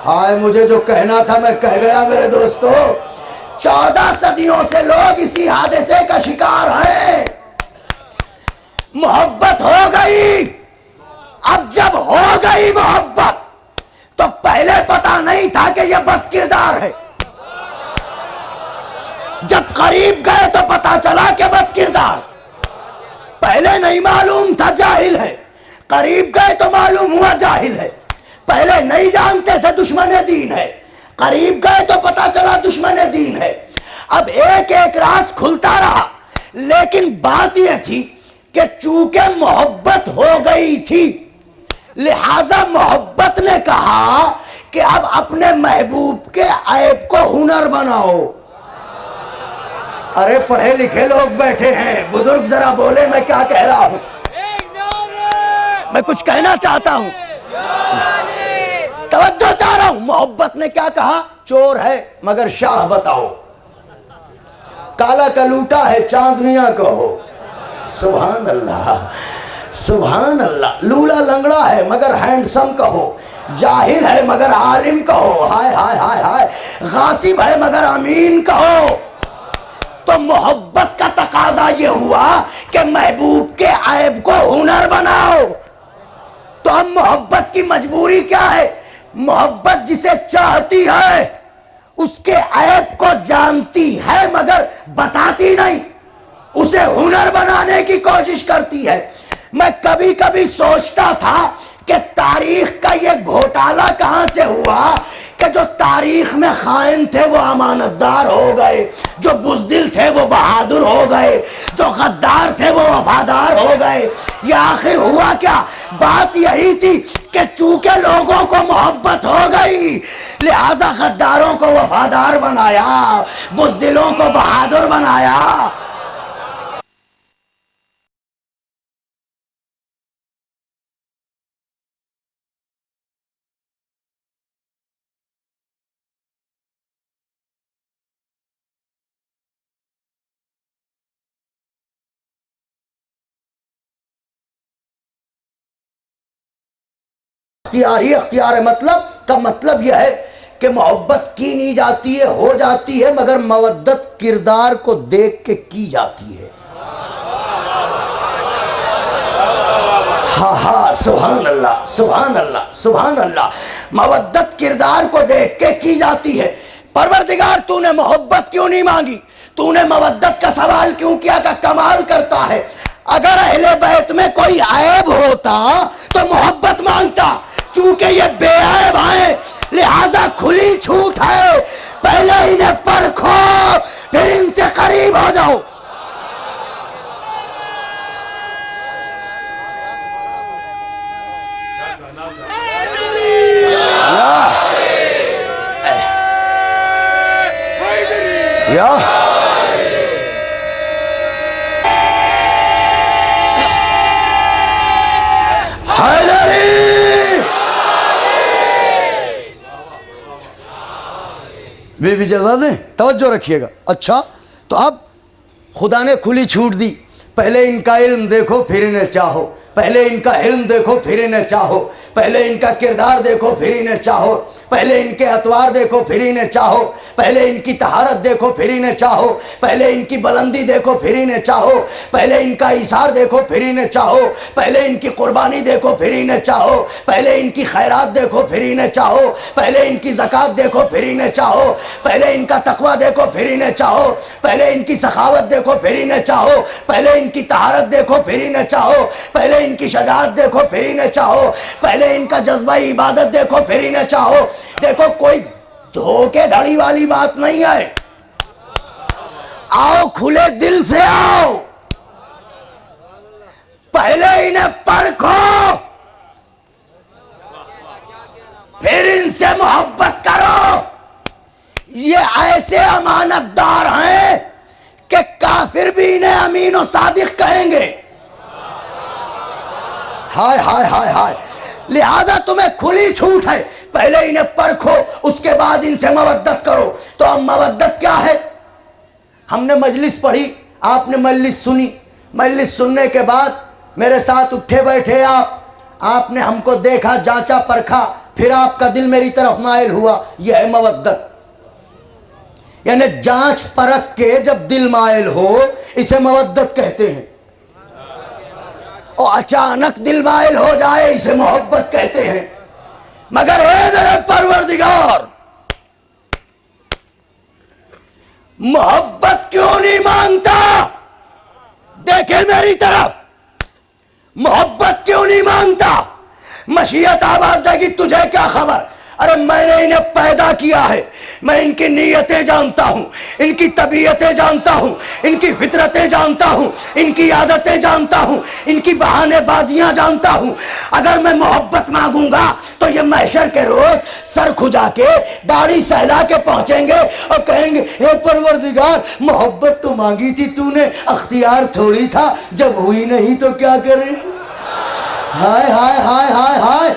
ہائے، مجھے جو کہنا تھا میں کہہ گیا میرے دوستو، 14 صدیوں سے لوگ اسی حادثے کا شکار ہیں۔ محبت ہو گئی، اب جب ہو گئی محبت تو پہلے پتا نہیں تھا کہ یہ بد کردار ہے، جب قریب گئے تو پتا چلا کہ بد کردار، پہلے نہیں معلوم تھا جاہل ہے، قریب گئے تو معلوم ہوا جاہل ہے، پہلے نہیں جانتے تھے دشمن دین ہے، قریب گئے تو پتا چلا دشمن دین ہے۔ اب ایک ایک راز کھلتا رہا، لیکن بات یہ تھی کہ چونکہ محبت ہو گئی تھی لہذا محبت نے کہا کہ اب اپنے محبوب کے عیب کو ہنر بناؤ۔ ارے پڑھے لکھے لوگ بیٹھے ہیں، بزرگ ذرا بولے میں کیا کہہ رہا ہوں، میں کچھ کہنا چاہتا ہوں، توجہ چاہ رہا ہوں۔ محبت نے کیا کہا؟ چور ہے مگر شاہ بتاؤ، کالا کلوٹا ہے چاندنیاں کہو، سبحان اللہ سبحان اللہ، لولا لنگڑا ہے مگر ہینڈسم کہو، جاہل ہے مگر عالم کہو، ہائے ہائے ہائے ہائے، غاصب ہے مگر امین کہو۔ تو محبت کا تقاضا یہ ہوا کہ محبوب کے عیب کو ہنر بناؤ۔ تو اب محبت کی مجبوری کیا ہے؟ محبت جسے چاہتی ہے اس کے عیب کو جانتی ہے مگر بتاتی نہیں، اسے ہنر بنانے کی کوشش کرتی ہے۔ میں کبھی کبھی سوچتا تھا کہ تاریخ کا یہ گھوٹالہ کہاں سے ہوا کہ جو تاریخ میں خائن تھے وہ امانتدار ہو گئے، جو بزدل تھے وہ بہادر ہو گئے، جو غدار تھے وہ وفادار ہو گئے۔ یہ آخر ہوا کیا؟ بات یہی تھی کہ چونکہ لوگوں کو محبت ہو گئی لہذا غداروں کو وفادار بنایا، بزدلوں کو بہادر بنایا۔ اختیار مطلب کا مطلب یہ ہے کہ محبت کی نہیں جاتی ہے، ہو جاتی ہے، مگر مودت کردار کو دیکھ کے کی جاتی ہے۔ ہاں ہاں، سبحان اللہ سبحان اللہ سبحان اللہ، مودت کردار کو دیکھ کے کی جاتی ہے۔ پروردگار تو نے محبت کیوں نہیں مانگی؟ تو نے مودت کا سوال کیوں کیا کہ کمال کرتا ہے؟ اگر اہل بیت میں کوئی عیب ہوتا تو محبت مانگتا، چونکہ یہ بے عیب ہیں لہذا کھلی چھوٹ ہے، پہلے انہیں پرکھو پھر ان سے قریب ہو جاؤ۔ یا حیدری، بی بی جزا دیں، توجہ رکھیے گا۔ اچھا تو اب خدا نے کھلی چھوٹ دی، پہلے ان کا علم دیکھو پھر انہیں چاہو، پہلے ان کا علم دیکھو پھر انہیں چاہو، پہلے ان کا کردار دیکھو پھر انہیں چاہو، پہلے ان کے اطوار دیکھو پھر انہیں چاہو، پہلے ان کی طہارت دیکھو پھر انہیں چاہو، پہلے ان کی بلندی دیکھو پھر انہیں چاہو، پہلے ان کا ایثار دیکھو پھر انہیں چاہو، پہلے ان کی قربانی دیکھو پھر انہیں چاہو، پہلے ان کی خیرات دیکھو پھر انہیں چاہو، پہلے ان کی زکوٰۃ دیکھو پھر انہیں چاہو، پہلے ان کا تقویٰ دیکھو پھر انہیں چاہو، پہلے ان کی سخاوت دیکھو پھر انہیں چاہو، پہلے ان کی طہارت دیکھو پھر انہیں چاہو، پہلے ان کی شجاعت دیکھو پھر انہیں چاہو، پہلے ان کا جذبہ عبادت دیکھو پھر انہیں چاہو۔ دیکھو کوئی دھوکے دھڑی والی بات نہیں ہے، آؤ کھلے دل سے آؤ، پہلے انہیں پرکھو پھر ان سے محبت کرو۔ یہ ایسے امانت دار ہیں کہ کافر بھی انہیں امین و صادق کہیں گے۔ ہائے ہائے ہائے ہائے، لہذا تمہیں کھلی چھوٹ ہے، پہلے انہیں پرکھو اس کے بعد ان سے مودت کرو۔ تو اب مودت کیا ہے؟ ہم نے مجلس پڑھی، آپ نے مجلس سنی، مجلس سننے کے بعد میرے ساتھ اٹھے بیٹھے آپ نے ہم کو دیکھا، جانچا پرکھا، پھر آپ کا دل میری طرف مائل ہوا، یہ ہے مودت۔ یعنی جانچ پرکھ کے جب دل مائل ہو اسے مودت کہتے ہیں، اور اچانک دل مائل ہو جائے اسے محبت کہتے ہیں۔ مگر اے میرے پروردگار، محبت کیوں نہیں مانگتا؟ دیکھیں میری طرف، محبت کیوں نہیں مانگتا؟ مشیت آواز دے گی تجھے کیا خبر؟ ارے میں نے انہیں پیدا کیا ہے، میں ان کی نیتیں جانتا ہوں، ان کی طبیعتیں جانتا ہوں، ان کی فطرتیں جانتا ہوں، ان کی عادتیں جانتا ہوں، ان کی بہانے بازیاں جانتا ہوں۔ اگر میں محبت مانگوں گا تو یہ محشر کے روز سر کھجا کے داڑھی سہلا کے پہنچیں گے اور کہیں گے اے پروردگار محبت تو مانگی تھی تو نے، اختیار تھوڑی تھا، جب ہوئی نہیں تو کیا کریں؟ ہائے ہائے ہائے ہائے ہائے،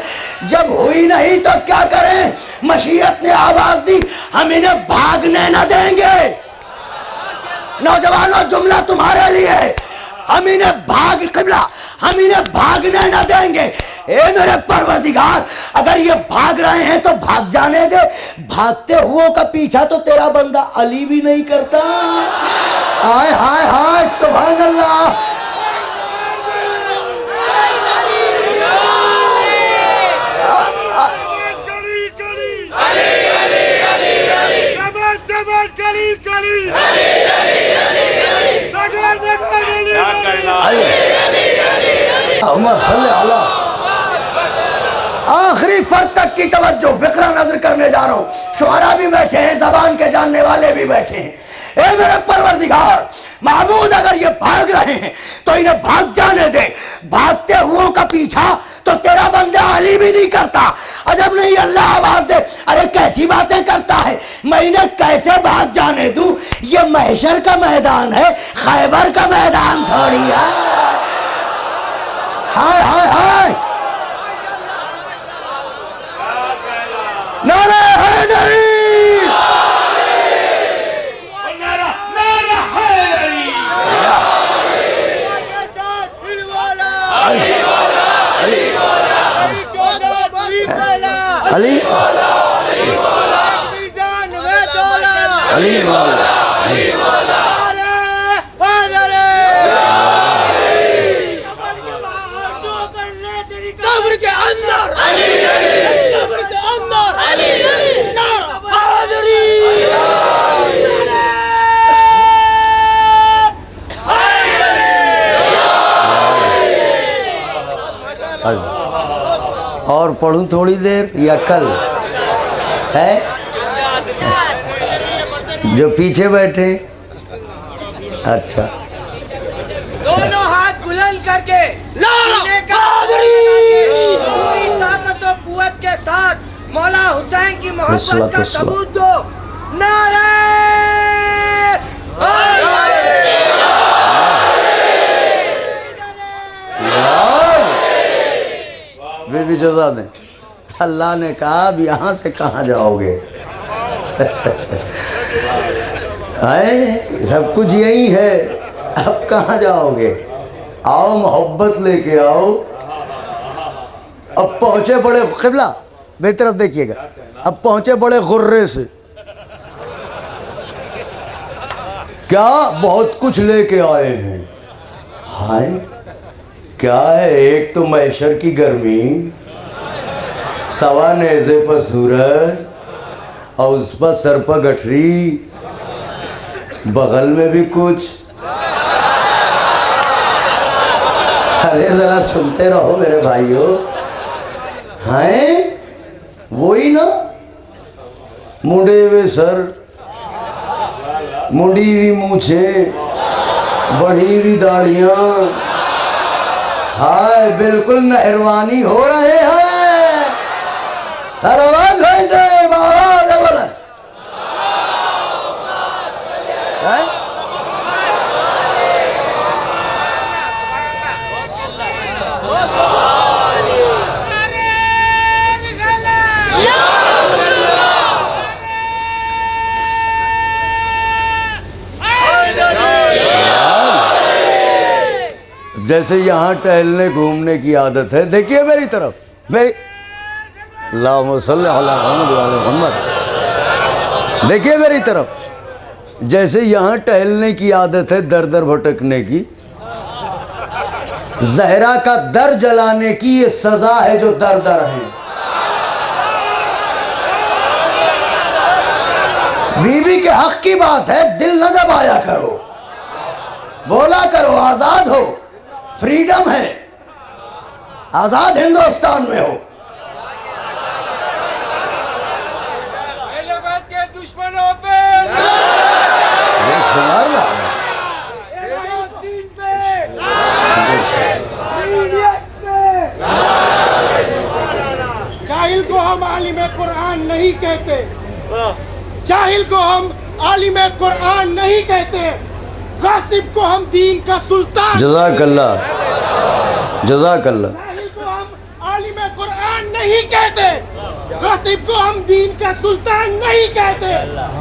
جب ہوئی نہیں تو کیا کریں؟ مشیت نے آواز دی ہم انہیں بھاگنے نہ دیں گے۔ نوجوانوں جملہ تمہارے لیے ہے، ہم انہیں قبلہ ہم انہیں بھاگنے نہ دیں گے۔ اے میرے پروردگار اگر یہ بھاگ رہے ہیں تو بھاگ جانے دے، بھاگتے ہوئے کا پیچھا تو تیرا بندہ علی بھی نہیں کرتا۔ ہائے ہائے ہائے سبحان اللہ۔ آخری فرد تک کی توجہ، فقرہ نظر کرنے جا رہا ہوں، شعراء بھی بیٹھے ہیں، زبان کے جاننے والے بھی بیٹھے ہیں۔ اے میرے پروردگار معبود اگر یہ بھاگ رہے ہیں تو انہیں بھاگ جانے دے، بھاگتے ہوئے کا پیچھا تو تیرا بندہ علی بھی نہیں کرتا۔ عجب نہیں اللہ آواز دے ارے کیسی باتیں کرتا ہے، میں انہیں کیسے بھاگ جانے دوں؟ یہ محشر کا میدان ہے، خیبر کا میدان تھوڑی ہے۔ ہائے ہائے ہائے، نعرہ حیدری، علی علی قبر کے اندر قبر کے اندر نعرہ حیدری، اور پڑھوں تھوڑی دیر یا کل ہے؟ جو پیچھے بیٹھے اچھا دونوں ہاتھ بلند کر کے پوری طاقت و قوت کے ساتھ مولا حسین کی محبت کا ثبوت دو. نعرہ بے بھی جزا دیں. اللہ نے کہا اب یہاں سے کہاں جاؤ گے؟ سب کچھ یہی ہے، اب کہاں جاؤ گے؟ آؤ محبت لے کے آؤ. اب پہنچے بڑے قبلہ میری طرف دیکھیے گا، اب پہنچے بڑے غرے سے. کیا بہت کچھ لے کے آئے ہیں. ہائے کیا ہے؟ ایک تو محشر کی گرمی، سوا نیزے پر سورج اور اس پر سر پر گٹھری، بغل میں بھی کچھ. ارے ذرا سنتے رہو میرے بھائیو. ہیں وہی نا مڈے ہوئے سر، مڈی ہوئی مونچھیں، بڑھی ہوئی داڑیاں. ہائے بالکل مہربانی ہو رہے ہیں. آواز بھیج دے آواز بولا. جیسے یہاں ٹہلنے گھومنے کی عادت ہے، دیکھیے میری طرف، میری اللہم صلی علی محمد وعلی محمد. دیکھیے میری طرف، جیسے یہاں ٹہلنے کی عادت ہے، در در بھٹکنے کی، زہرا کا در جلانے کی یہ سزا ہے جو در در ہیں. بی بی کے حق کی بات ہے، دل نہ دبایا کرو، بولا کرو، آزاد ہو، فریڈم ہے، آزاد ہندوستان میں ہو. دشمنوں پہ شمار لا جاہل کو ہم عالم قرآن نہیں کہتے، جاہل کو ہم عالم قرآن نہیں کہتے، غاصب کو ہم دین کا سلطان. جزاک اللہ، جزاک اللہ. جاہل کو ہم عالم قرآن نہیں کہتے، غاصب کو ہم دین کا سلطان نہیں کہتے.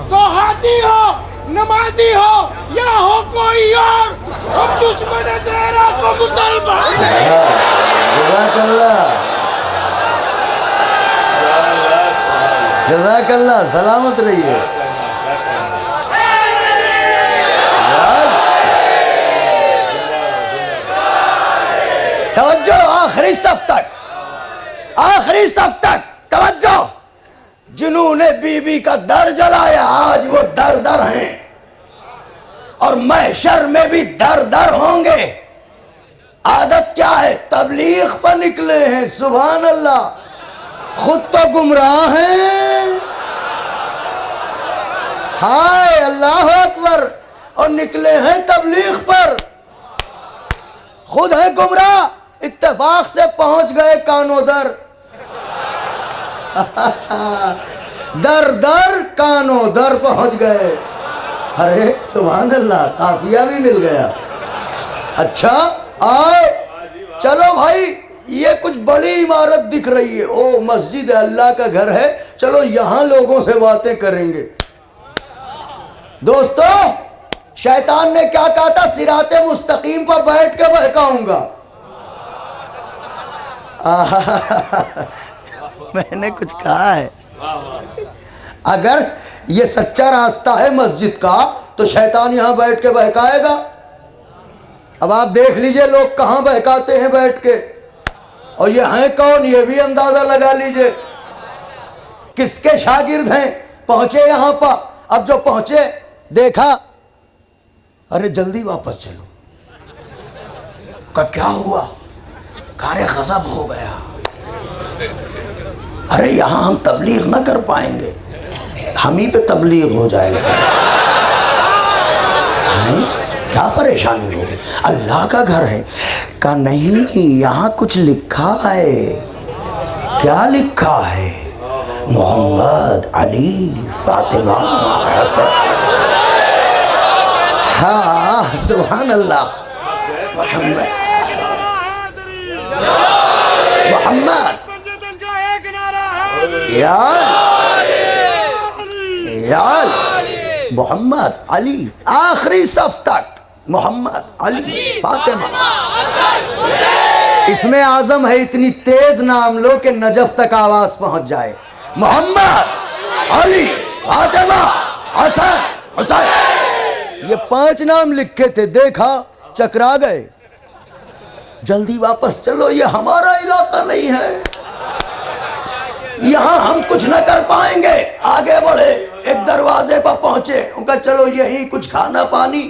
تو ہاتھی ہو، نمازی ہو یا ہو کوئی اور، ہم دشمن تیرا کو مسلمان. جزاک اللہ، جزاک اللہ. سلامت رہیے. توجہ آخری صف تک، آخری صف تک توجہ. جنہوں نے بی بی کا در جلایا آج وہ در در ہیں اور محشر میں بھی در در ہوں گے. عادت کیا ہے؟ تبلیغ پر نکلے ہیں. سبحان اللہ، خود تو گمراہ ہیں، ہائے اللہ اکبر، اور نکلے ہیں تبلیغ پر. خود ہیں گمراہ، اتفاق سے پہنچ گئے کانو در. در در کانو در پہنچ گئے. ارے سبحان اللہ، قافیہ بھی مل گیا. اچھا آؤ چلو بھائی، یہ کچھ بڑی عمارت دکھ رہی ہے، او مسجد اللہ کا گھر ہے، چلو یہاں لوگوں سے باتیں کریں گے. دوستو شیطان نے کیا کہا تھا؟ صراط مستقیم پر بیٹھ کے بہکاؤں گا. میں نے کچھ کہا ہے؟ اگر یہ سچا راستہ ہے مسجد کا تو شیطان یہاں بیٹھ کے بہکائے گا. اب آپ دیکھ لیجئے لوگ کہاں بہکاتے ہیں بیٹھ کے، اور یہ ہیں کون یہ بھی اندازہ لگا لیجئے. کس کے شاگرد ہیں؟ پہنچے یہاں پر. اب جو پہنچے دیکھا، ارے جلدی واپس چلو. کہا کیا ہوا؟ کار غضب ہو گیا. ارے یہاں ہم تبلیغ نہ کر پائیں گے، ہم ہی پہ تبلیغ ہو جائے گا۔ کیا پریشانی ہوگی؟ اللہ کا گھر ہے۔ کہا نہیں، یہاں کچھ لکھا ہے۔ کیا لکھا ہے؟ محمد، علی، فاطمہ، حسن۔ ہاں سبحان اللہ۔ محمد یا محمد علی، آخری صف تک محمد علی فاطمہ۔ اس میں اعظم ہے، اتنی تیز نام لو کہ نجف تک آواز پہنچ جائے۔ محمد علی فاطمہ حسن حسین، یہ 5 نام لکھے تھے، دیکھا چکرا گئے۔ جلدی واپس چلو، یہ ہمارا علاقہ نہیں ہے، یہاں ہم کچھ نہ کر پائیں گے۔ آگے بڑھے، ایک دروازے پر پہنچے، ان کا چلو یہی کچھ کھانا پانی۔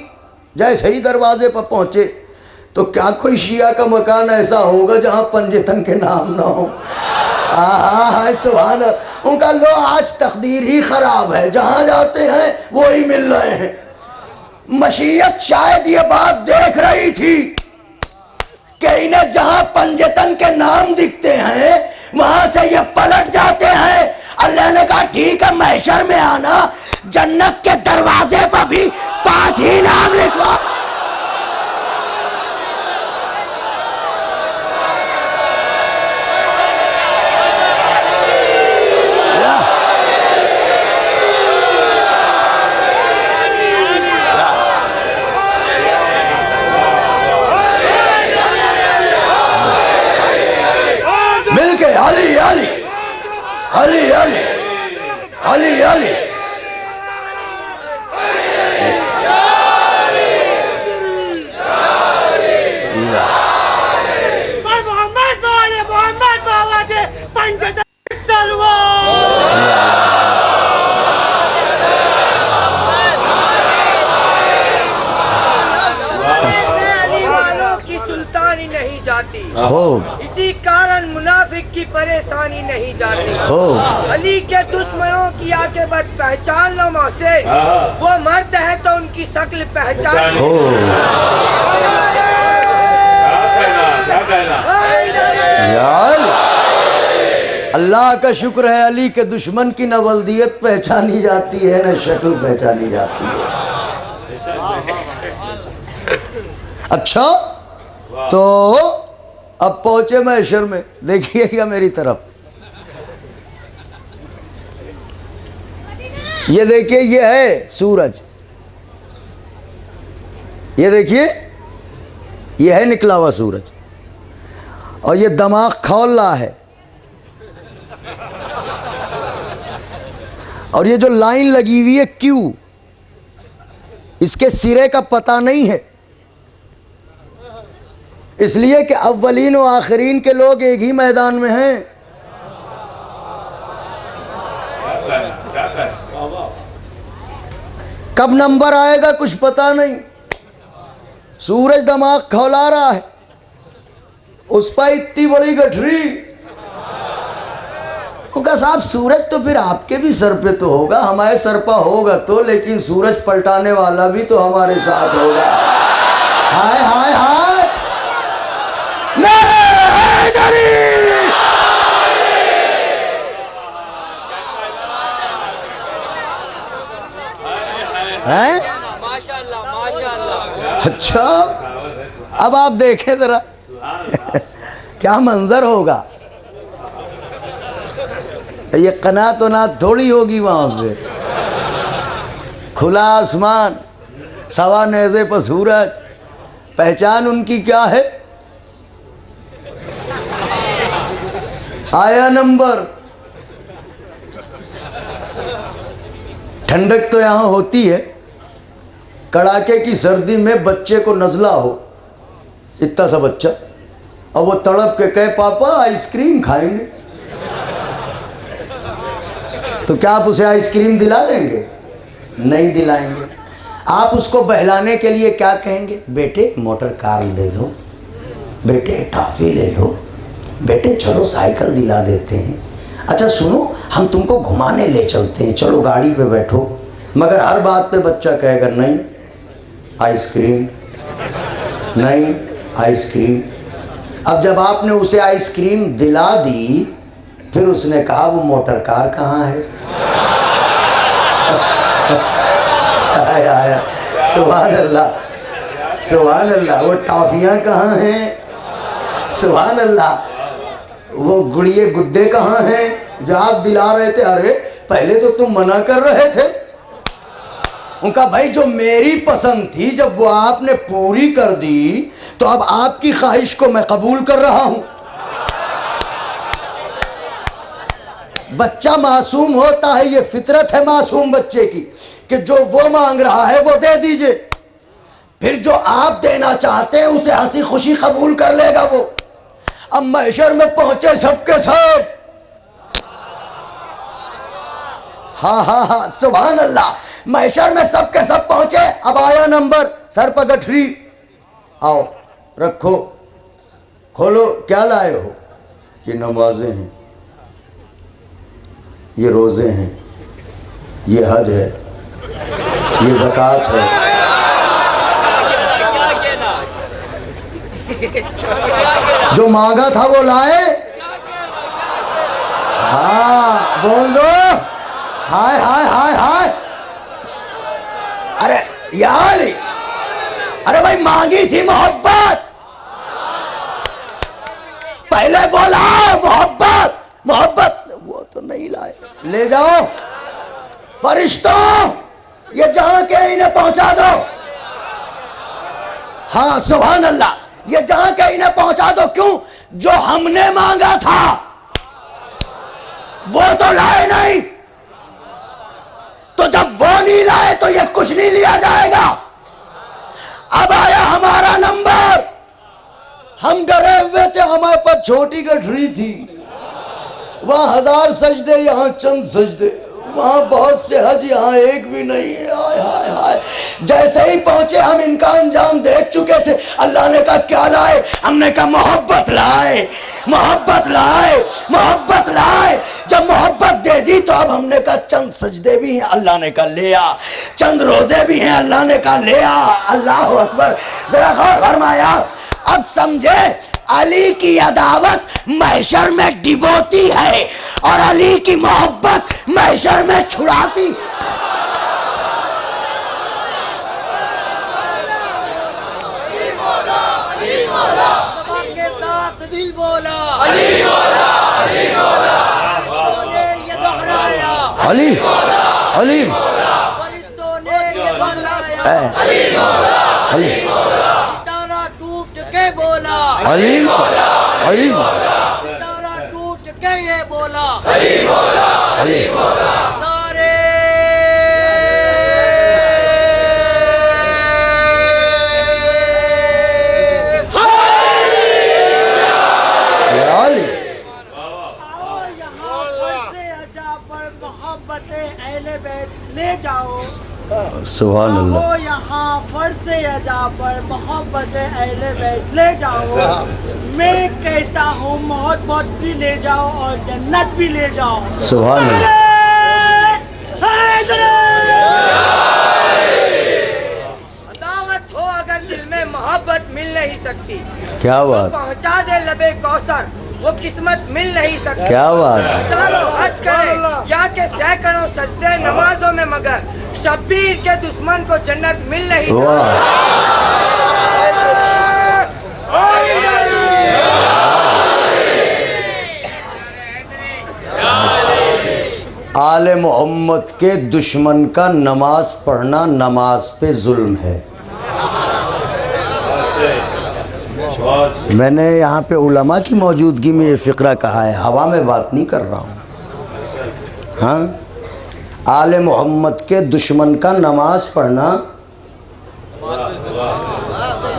جیسے ہی دروازے پر پہنچے تو کیا کوئی شیعہ کا مکان ایسا ہوگا جہاں پنجتن کے نام نہ ہو؟ سبحان اللہ۔ ان کا لو آج تقدیر ہی خراب ہے، جہاں جاتے ہیں وہی مل رہے ہیں۔ مشیت شاید یہ بات دیکھ رہی تھی کہ انہیں جہاں پنجتن کے نام دکھتے ہیں وہاں سے یہ پلٹ جاتے ہیں۔ اللہ نے کہا ٹھیک ہے، محشر میں آنا، جنت کے دروازے پر بھی 5 ہی نام لکھوا۔ مل کے علی علی علی علی علی علی۔ محمد بابا جی پنجتن سلوار۔ علی والوں کی سلطانی نہیں جاتی، خوب اسی کارن منافق کی پریشانی نہیں جاتی۔ خوب۔ علی کے دشمنوں کی عاقبت پہچان لو موسے، وہ مرد ہے تو ان کی شکل پہچان لو۔ یار اللہ کا شکر ہے، علی کے دشمن کی نہ ولدیت پہچانی جاتی ہے نہ شکل پہچانی جاتی ہے۔ اچھا تو اب پہنچے محشر میں، دیکھیے گا میری طرف، یہ دیکھیے، یہ ہے سورج، یہ دیکھیے یہ ہے نکلا ہوا سورج، اور یہ دماغ کھول رہا ہے، اور یہ جو لائن لگی ہوئی ہے کیوں، اس کے سرے کا پتہ نہیں ہے، اس لیے کہ اولین و آخرین کے لوگ ایک ہی میدان میں ہیں۔ کب نمبر آئے گا کچھ پتہ نہیں، سورج دماغ کھولا رہا ہے، اس پر اتنی بڑی گٹھری۔ کہا صاحب سورج تو پھر آپ کے بھی سر پہ تو ہوگا، ہمارے سر پہ ہوگا تو، لیکن سورج پلٹانے والا بھی تو ہمارے ساتھ ہوگا۔ ہائے ہائے ہائے، اچھا اب آپ دیکھیں ذرا کیا منظر ہوگا، یہ قنات و نات تھوڑی ہوگی وہاں پہ، کھلا آسمان، سوا نیزے پر سورج، پہچان ان کی کیا ہے؟ آیا نمبر۔ ٹھنڈک تو یہاں ہوتی ہے، کڑاکے کی سردی میں بچے کو نزلہ ہو، اتنا سا بچہ، اور وہ تڑپ کے کہے پاپا آئس کریم کھائیں گے، تو کیا آپ اسے آئس کریم دلا دیں گے؟ نہیں دلائیں گے۔ آپ اس کو بہلانے کے لیے کیا کہیں گے؟ بیٹے موٹر کار دے دو، بیٹے ٹافی لے لو، بیٹے چلو سائیکل دلا دیتے ہیں، اچھا سنو ہم تم کو گھمانے لے چلتے ہیں، چلو گاڑی پہ بیٹھو، مگر ہر بات پہ بچہ کہے گا نہیں آئس کریم، نہیں آئس کریم۔ اب جب آپ نے اسے آئس کریم دلا دی، پھر اس نے کہا وہ موٹر کار کہاں ہے؟ آیا سبحان اللہ سبحان اللہ، وہ ٹافیاں کہاں ہیں؟ سبحان اللہ، وہ گڑیے گڈے کہاں ہیں جو آپ دلا رہے تھے؟ ارے پہلے تو تم منع کر رہے تھے۔ ان کا بھائی جو میری پسند تھی جب وہ آپ نے پوری کر دی تو اب آپ کی خواہش کو میں قبول کر رہا ہوں۔ بچہ معصوم ہوتا ہے، یہ فطرت ہے معصوم بچے کی کہ جو وہ مانگ رہا ہے وہ دے دیجئے، پھر جو آپ دینا چاہتے ہیں اسے ہنسی خوشی قبول کر لے گا وہ۔ اب محشر میں پہنچے سب کے سب، ہاں سبحان اللہ، محشر میں سب کے سب پہنچے۔ اب آیا نمبر، سر پہ گٹھری، آؤ رکھو، کھولو، کیا لائے ہو؟ یہ نمازیں ہیں، یہ روزے ہیں، یہ حج ہے، یہ زکوٰۃ ہے۔ جو مانگا تھا وہ لائے؟ ہاں بول دو، ہائے ہائے ہائے ہائے۔ ارے یار، ارے بھائی مانگی تھی محبت، پہلے وہ لائے محبت، محبت وہ تو نہیں لائے۔ لے جاؤ فرشتوں، یہ جہاں کے انہیں پہنچا دو۔ ہاں سبحان اللہ، یہ جہاں کے انہیں پہنچا دو۔ کیوں؟ جو ہم نے مانگا تھا وہ تو لائے نہیں، تو جب وہ نہیں لائے تو یہ کچھ نہیں لیا جائے گا۔ اب آیا ہمارا نمبر، ہم ڈرے ہوئے تھے، ہمارے پاس چھوٹی گٹھری تھی، وہاں 1000 سجدے، یہاں چند سجدے، وہاں بہت سے حج، یہاں ایک بھی نہیں ہے۔ ہائے ہائے ہائے، جیسے ہی پہنچے ہم ان کا انجام دیکھ چکے تھے۔ اللہ نے کہا کیا لائے؟ ہم نے کہا محبت لائے، محبت لائے، محبت لائے۔ جب محبت دے دی تو اب ہم نے کہا چند سجدے بھی ہیں، اللہ نے کہا لے آ، چند روزے بھی ہیں، اللہ نے کہا لے آ۔ اللہ اکبر، ذرا غور فرمایا۔ اب سمجھے علی کی عداوت محشر میں ڈبوتی ہے اور علی کی محبت محشر میں چھڑاتی۔ کے ساتھ دل بولا علی مولا، علی مولا، یہ دہرایا علی علی فرشتوں نے یہ دہرایا علی مولا، علی مولا، ستارہ ٹوٹ کے بولا علی مولا، علی مولا، ستارہ ٹوٹ کے یہ بولا علی مولا، علی مولا۔ نعرے علی یہاں سے عجا پر محبت اہل بیت لے جاؤ۔ سبحان اللہ۔ وہ یہاں فرض عجا پر محبت اہل بیت لے جاؤ۔ میں کہتا ہوں محبت بھی لے جاؤ اور جنت بھی لے جاؤ۔ سبحان اللہ۔ عداوت ہو اگر دل میں محبت مل نہیں سکتی، کیا بات، پہنچا دے لبے کوثر وہ قسمت مل نہیں سکتی۔ کیا بات۔ ہزاروں حج کرے یا کہ سینکڑوں سجدے نمازوں میں، مگر شبیر کے دشمن کو جنت مل نہیں سکتی۔ واہ، آل محمد کے دشمن کا نماز پڑھنا نماز پہ ظلم ہے۔ میں نے یہاں پہ علماء کی موجودگی میں یہ فقرہ کہا ہے، ہوا میں بات نہیں کر رہا ہوں۔ ہاں، آل محمد کے دشمن کا نماز پڑھنا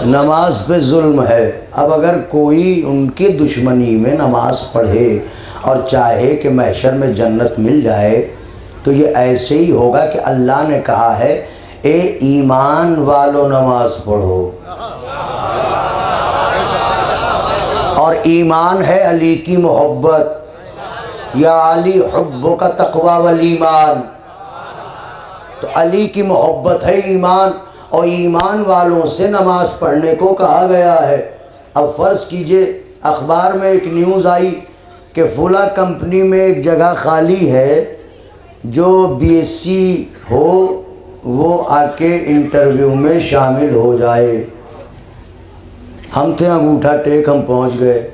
نماز پہ ظلم ہے۔ اب اگر کوئی ان کی دشمنی میں نماز پڑھے اور چاہے کہ محشر میں جنت مل جائے تو یہ ایسے ہی ہوگا کہ اللہ نے کہا ہے اے ایمان والو نماز پڑھو، اور ایمان ہے علی کی محبت۔ یا علی حبک تقوی والایمان، تو علی کی محبت ہے ایمان، اور ایمان والوں سے نماز پڑھنے کو کہا گیا ہے۔ اب فرض کیجئے اخبار میں ایک نیوز آئی کہ فلاں کمپنی میں ایک جگہ خالی ہے، جو بی ایس سی ہو وہ آ کے انٹرویو میں شامل ہو جائے۔ ہم تھے انگوٹھا ٹیک، ہم پہنچ گئے،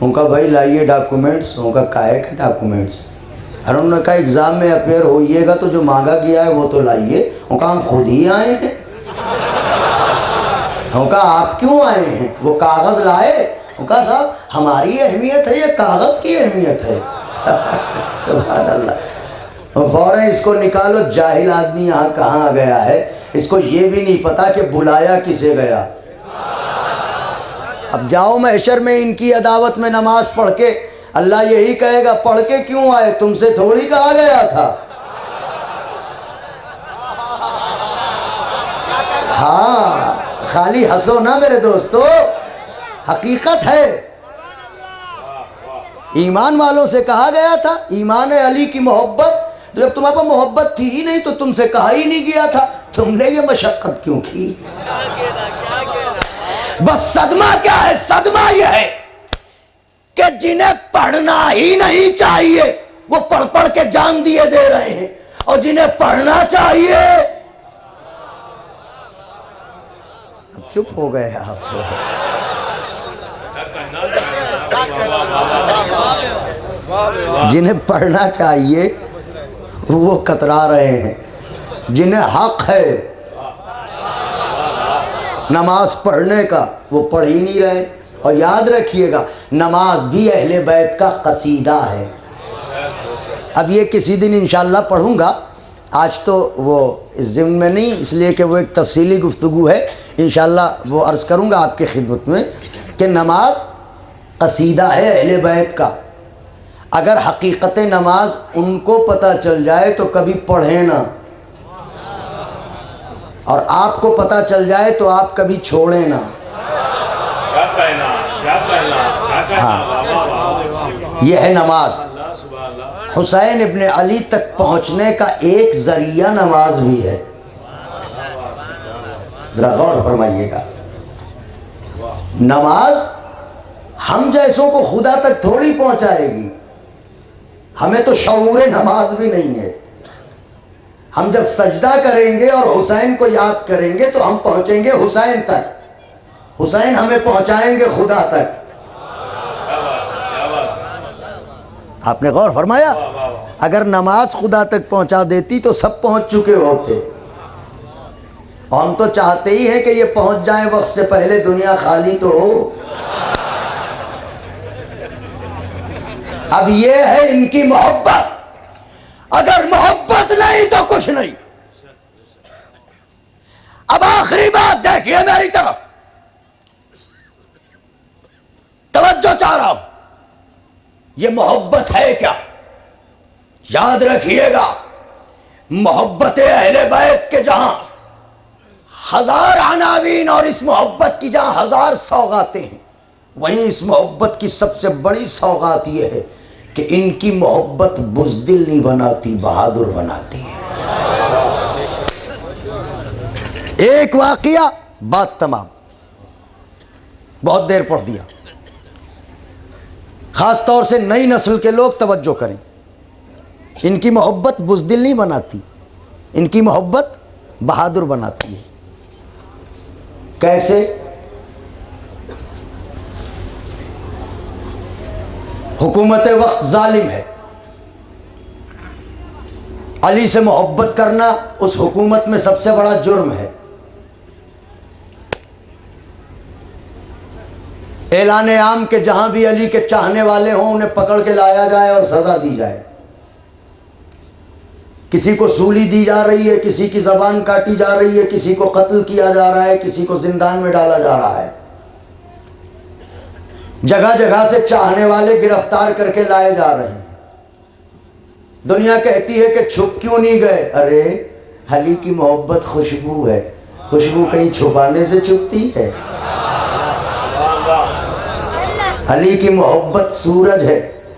ان کا بھائی لائیے ڈاکومنٹس، ان کا کاہے کے ڈاکومنٹس؟ اور انہوں نے کہا ایگزام میں اپیئر ہوئیے گا تو جو مانگا گیا ہے وہ تو لائیے۔ ان کا ہم خود ہی آئے ہیں۔ ان کا آپ کیوں آئے ہیں؟ وہ کاغذ لائے؟ ان کا صاحب ہماری اہمیت ہے یا کاغذ کی اہمیت ہے؟ سبحان اللہ۔ فوراً اس کو نکالو، جاہل آدمی یہاں کہاں گیا ہے، اس کو یہ بھی نہیں پتا کہ بلایا کسے گیا۔ اب جاؤ محشر میں ان کی عداوت میں نماز پڑھ کے، اللہ یہی کہے گا پڑھ کے کیوں آئے، تم سے تھوڑی کہا گیا تھا۔ ہاں خالی ہنسو نا میرے دوستو، حقیقت ہے۔ ایمان والوں سے کہا گیا تھا، ایمان علی کی محبت، جب تمہارے پاس محبت تھی ہی نہیں تو تم سے کہا ہی نہیں گیا تھا، تم نے یہ مشقت کیوں کی؟ بس صدمہ کیا ہے؟ صدمہ یہ ہے کہ جنہیں پڑھنا ہی نہیں چاہیے وہ پڑھ پڑھ کے جان دیے دے رہے ہیں، اور جنہیں پڑھنا چاہیے اب چپ ہو گئے آپ۔ جنہیں پڑھنا چاہیے وہ کترا رہے ہیں، جنہیں حق ہے نماز پڑھنے کا وہ پڑھ ہی نہیں رہے۔ اور یاد رکھیے گا نماز بھی اہل بیت کا قصیدہ ہے۔ اب یہ کسی دن انشاءاللہ پڑھوں گا، آج تو وہ اس ضمن میں نہیں، اس لیے کہ وہ ایک تفصیلی گفتگو ہے، انشاءاللہ وہ عرض کروں گا آپ کی خدمت میں کہ نماز قصیدہ ہے اہل بیت کا۔ اگر حقیقت نماز ان کو پتہ چل جائے تو کبھی پڑھیں نہ، اور آپ کو پتہ چل جائے تو آپ کبھی چھوڑیں نہ۔ ہاں یہ ہے نماز۔ حسین ابن علی تک پہنچنے کا ایک ذریعہ نماز بھی ہے، ذرا غور فرمائیے گا۔ نماز ہم جیسوں کو خدا تک تھوڑی پہنچائے گی، ہمیں تو شعور نماز بھی نہیں ہے۔ ہم جب سجدہ کریں گے اور حسین کو یاد کریں گے تو ہم پہنچیں گے حسین تک، حسین ہمیں پہنچائیں گے خدا تک۔ آپ نے غور فرمایا؟ اگر نماز خدا تک پہنچا دیتی تو سب پہنچ چکے ہوتے، اور ہم تو چاہتے ہی ہیں کہ یہ پہنچ جائیں وقت سے پہلے، دنیا خالی تو ہو۔ اب یہ ہے ان کی محبت، اگر محبت نہیں تو کچھ نہیں۔ اب آخری بات دیکھیے میری طرف، توجہ چاہ رہا ہوں، یہ محبت ہے کیا؟ یاد رکھیے گا محبت اہل بیت کے جہاں ہزار عناوین اور اس محبت کی جہاں ہزار سوغاتیں ہیں، وہیں اس محبت کی سب سے بڑی سوغات یہ ہے کہ ان کی محبت بزدل نہیں بناتی، بہادر بناتی ہے۔ ایک واقعہ، بات تمام، بہت دیر پڑھ دیا۔ خاص طور سے نئی نسل کے لوگ توجہ کریں، ان کی محبت بزدل نہیں بناتی، ان کی محبت بہادر بناتی ہے۔ کیسے؟ حکومت وقت ظالم ہے، علی سے محبت کرنا اس حکومت میں سب سے بڑا جرم ہے۔ اعلان عام کہ جہاں بھی علی کے چاہنے والے ہوں انہیں پکڑ کے لایا جائے اور سزا دی جائے۔ کسی کو سولی دی جا رہی ہے، کسی کی زبان کاٹی جا رہی ہے، کسی کو قتل کیا جا رہا ہے، کسی کو زندان میں ڈالا جا رہا ہے۔ جگہ جگہ سے چاہنے والے گرفتار کر کے لائے جا رہے ہیں۔ دنیا کہتی ہے کہ چھپ کیوں نہیں گئے؟ ارے علی کی محبت خوشبو ہے، خوشبو کہیں چھپانے سے چھپتی ہے؟ علی کی محبت سورج ہے،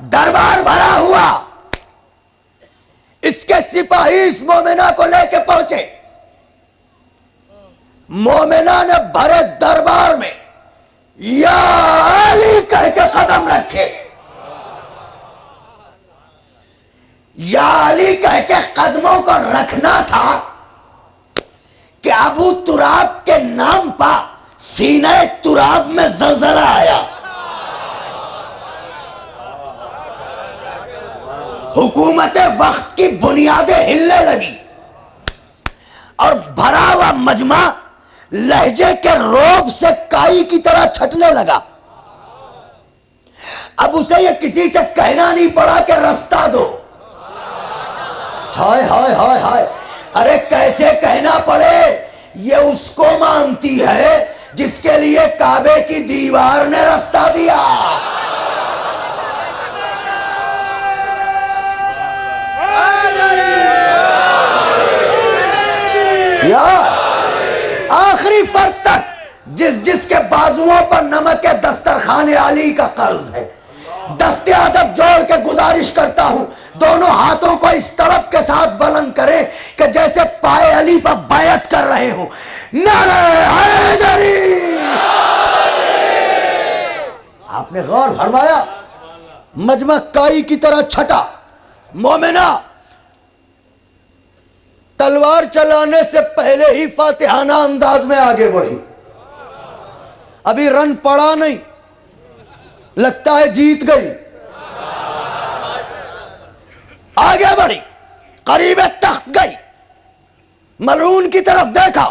دربار بھرا ہوا، اس کے سپاہی اس مومنہ کو لے کے پہنچے، مومنہ نے بھرے دربار میں یا علی کہہ کے قدم رکھے، یا علی کہہ کے قدموں کو رکھنا تھا کہ ابو تراب کے نام پر سینہ تراب میں زلزلہ آیا، حکومت وقت کی بنیادیں ہلنے لگی، اور بھرا ہوا مجمع لہجے کے روب سے کائی کی طرح چھٹنے لگا۔ اب اسے یہ کسی سے کہنا نہیں پڑا کہ رستہ دو، ہائے ہائے ہائے ہائے، ارے کیسے کہنا پڑے، یہ اس کو مانتی ہے جس کے لیے کعبے کی دیوار نے رستہ دیا۔ یا آخری فرد تک جس کے بازوؤں پر نمک دسترخوان علی کا قرض ہے، دست ادب جوڑ کے گزارش کرتا ہوں دونوں ہاتھوں کو اس طلب کے ساتھ بلند کریں کہ جیسے پائے علی پر بیعت کر رہے ہوں، نعرہ حیدری۔ آپ نے غور فرمایا، مجمع کائی کی طرح چھٹا، مومنہ تلوار چلانے سے پہلے ہی فاتحانہ انداز میں آگے بڑھی، ابھی رن پڑا نہیں، لگتا ہے جیت گئی، آگے بڑھی، قریب تخت گئی، ملعون کی طرف دیکھا،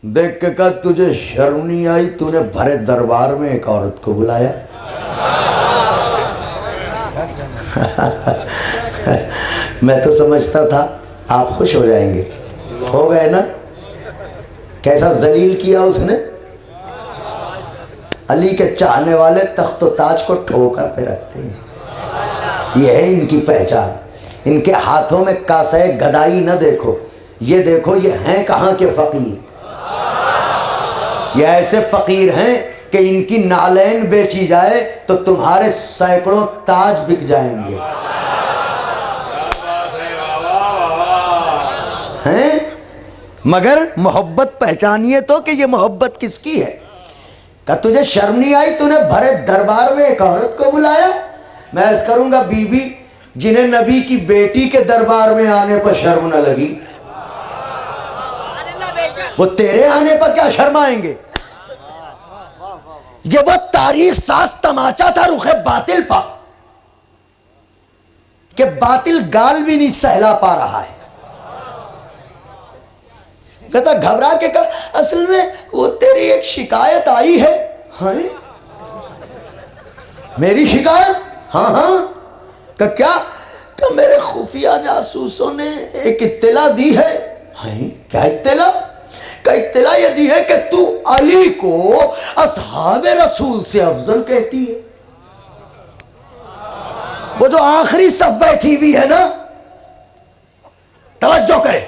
دیکھ کے کہا تجھے شرم نہیں آئی، تو نے بھرے دربار میں ایک عورت کو بلایا؟ میں تو سمجھتا تھا آپ خوش ہو جائیں گے، ہو گئے نا؟ کیسا ذلیل کیا اس نے، علی کے چاہنے والے تخت و تاج کو ٹھوکر پہ رکھتے ہیں، یہ ہے ان کی پہچان۔ ان کے ہاتھوں میں کاسہ گدائی نہ دیکھو، یہ دیکھو یہ ہیں کہاں کے فقیر، یہ ایسے فقیر ہیں کہ ان کی نالین بیچی جائے تو تمہارے سینکڑوں تاج بک جائیں گے، ہیں؟ مگر محبت پہچانیے تو کہ یہ محبت کس کی ہے۔ کہ تجھے شرم نہیں آئی، تو نے بھرے دربار میں ایک عورت کو بلایا؟ میں عرض کروں گا بی بی جنہیں نبی کی بیٹی کے دربار میں آنے پر شرم نہ لگی، وہ تیرے آنے پر کیا شرمائیں گے؟ یہ وہ تاریخ ساز تماچا تھا رخ باطل پر کہ باطل گال بھی نہیں سہلا پا رہا ہے۔ کہتا گھبرا کے کہا اصل میں وہ تیری ایک شکایت آئی ہے۔ ہاں میری شکایت؟ ہاں ہاں۔ کہ کیا؟ کہ میرے خفیہ جاسوسوں نے ایک اطلاع دی ہے۔ ہاں کیا اطلاع؟ کہ اطلاع یہ دی ہے کہ تو علی کو اصحاب رسول سے افضل کہتی ہے۔ وہ جو آخری صف بیٹھی بھی ہے نا، توجہ کرے،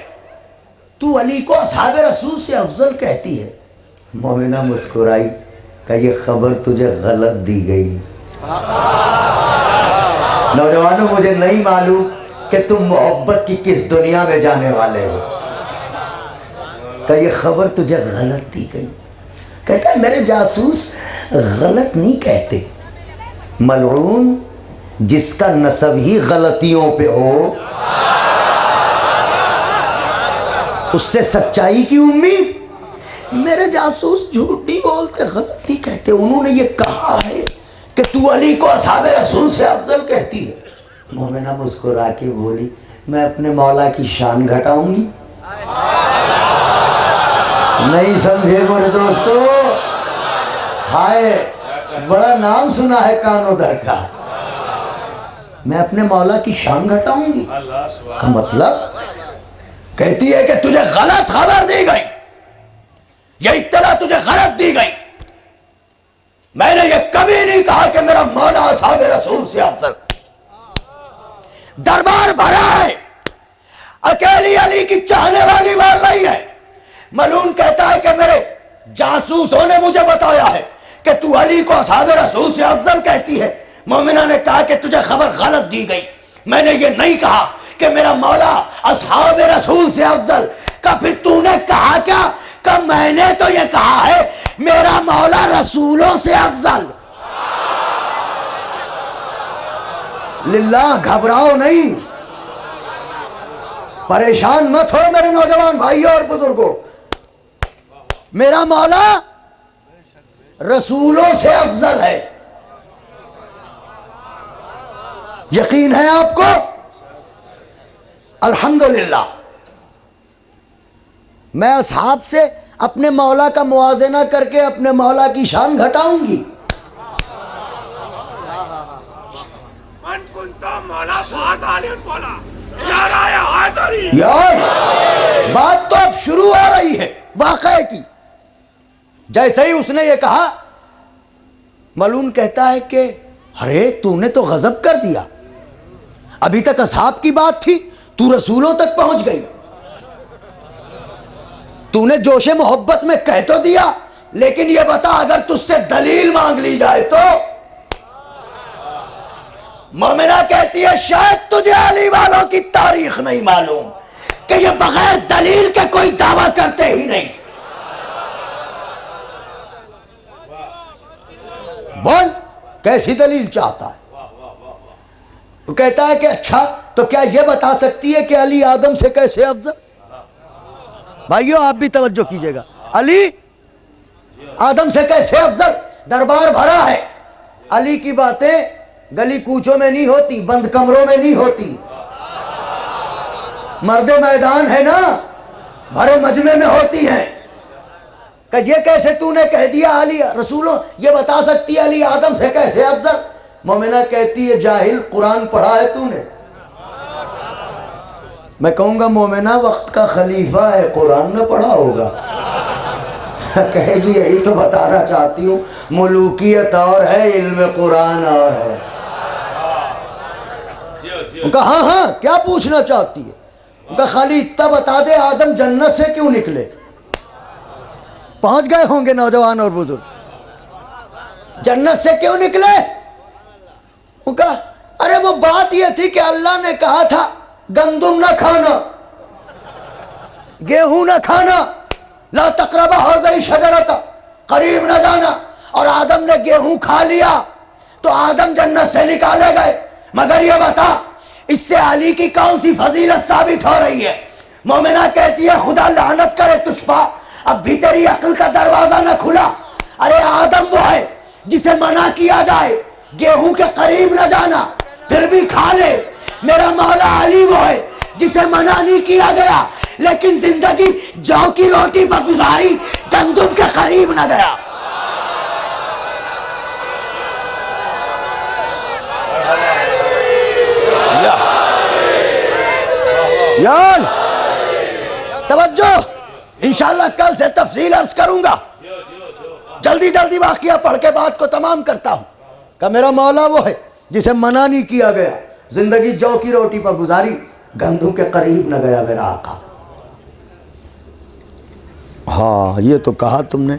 تو علی کو اصحاب رسول سے افضل کہتی ہے۔ مومنہ مسکرائی کہ یہ خبر تجھے غلط دی گئی۔ نوجوانوں مجھے نہیں معلوم کہ تم محبت کی کس دنیا میں جانے والے ہو، کہ یہ خبر تجھے غلط دی گئی۔ کہتا ہے میرے جاسوس غلط نہیں کہتے، ملعون جس کا نسب ہی غلطیوں پہ ہو اس سے سچائی کی امید۔ میرے جاسوس جھوٹ نہیں بولتے، غلط نہیں کہتے، انہوں نے یہ کہا ہے کہ تو علی کو اصحاب رسول سے افضل کہتی ہے۔ مومنہ مسکرا کے بولی میں اپنے مولا کی شان گھٹاؤں گی؟ نہیں سمجھے میرے دوستو؟ ہائے بڑا نام سنا ہے کانوں در کا، میں اپنے مولا کی شان گھٹاؤں گی کا مطلب کہتی ہے کہ تجھے غلط خبر دی گئی، یہ اطلاع تجھے غلط دی گئی۔ میں نے یہ کبھی نہیں کہا کہ میرا مولا اصحاب رسول سے افضل۔ دربار بھرا ہے، اکیلی علی کی چاہنے والی بات نہیں ہے۔ ملعون کہتا ہے کہ میرے جاسوسوں نے مجھے بتایا ہے کہ تو علی کو اصحاب رسول سے افضل کہتی ہے. مومنہ نے کہا کہ تجھے خبر غلط دی گئی، میں نے یہ نہیں کہا کہ میرا مولا اصحاب رسول سے افضل. کہ پھر تو نے کہا کیا؟ کہ میں نے تو یہ کہا ہے میرا مولا رسولوں سے افضل. للہ گھبراؤ نہیں، پریشان مت ہو میرے نوجوان بھائیوں اور بزرگوں. میرا مولا رسولوں سے افضل ہے. یقین ہے آپ کو؟ الحمدللہ. میں اصحاب سے اپنے مولا کا موازنہ کر کے اپنے مولا کی شان گھٹاؤں گی؟ یار بات تو اب شروع ہو رہی ہے واقعے کی. جیسے ہی اس نے یہ کہا، ملعون کہتا ہے کہ ارے تو نے تو غضب کر دیا، ابھی تک اصحاب کی بات تھی، تو رسولوں تک پہنچ گئی. تو نے جوش محبت میں کہہ تو دیا، لیکن یہ بتا اگر تجھ سے دلیل مانگ لی جائے تو؟ مومنہ کہتی ہے شاید تجھے علی والوں کی تاریخ نہیں معلوم کہ یہ بغیر دلیل کے کوئی دعویٰ کرتے ہی نہیں. بول کیسی دلیل چاہتا ہے؟ وہ کہتا ہے کہ اچھا تو کیا یہ بتا سکتی ہے کہ علی آدم سے کیسے افضل؟ بھائیو آپ بھی توجہ کیجئے گا. علی آدم سے کیسے افضل؟ دربار بھرا ہے. علی کی باتیں گلی کوچوں میں نہیں ہوتی، بند کمروں میں نہیں ہوتی. مرد میدان ہے نا، بھرے مجمع میں ہوتی ہیں. کہ یہ کیسے تو نے کہہ دیا علی رسولوں، یہ بتا سکتی ہے علی آدم سے کیسے افضل؟ مومنہ کہتی ہے جاہل، قرآن پڑھا ہے تو نے؟ میں کہوں گا مومنہ وقت کا خلیفہ ہے، قرآن نہ پڑھا ہوگا. کہے گی یہی تو بتانا چاہتی ہوں، ملوکیت اور ہے، علم قرآن اور ہے. کہا ہاں ہاں کیا پوچھنا چاہتی ہے؟ کہا خالی اتنا بتا دے آدم جنت سے کیوں نکلے؟ پہنچ گئے ہوں گے نوجوان اور بزرگ، جنت سے کیوں نکلے؟ وہ کہا ارے وہ بات یہ تھی کہ اللہ نے کہا تھا گندم نہ کھانا، گیہوں نہ کھانا، لا تقربا هذه الشجرة، قریب نہ جانا. اور آدم نے گیہوں کھا لیا تو آدم جنت سے نکالے گئے. مگر یہ بتا اس سے علی کی کون سی فضیلت ثابت ہو رہی ہے؟ مومنہ کہتی ہے خدا لعنت کرے تجھ پا، اب بھی تیری عقل کا دروازہ نہ کھلا. ارے آدم وہ ہے جسے منع کیا جائے گیہوں کے قریب نہ جانا، پھر بھی کھا لے. میرا مولا علی وہ ہے جسے منع نہیں کیا گیا، لیکن زندگی جو کی روٹی پر گزاری، گندم کے قریب نہ گیا. یار توجہ، انشاءاللہ کل سے تفصیل عرض کروں گا. جلدی جلدی واقعہ پڑھ کے بات کو تمام کرتا ہوں. کہ میرا مولا وہ ہے جسے منع نہیں کیا گیا، زندگی جو کی روٹی پر گزاری، گندم کے قریب نہ گیا میرا آقا. ہاں یہ تو کہا تم نے.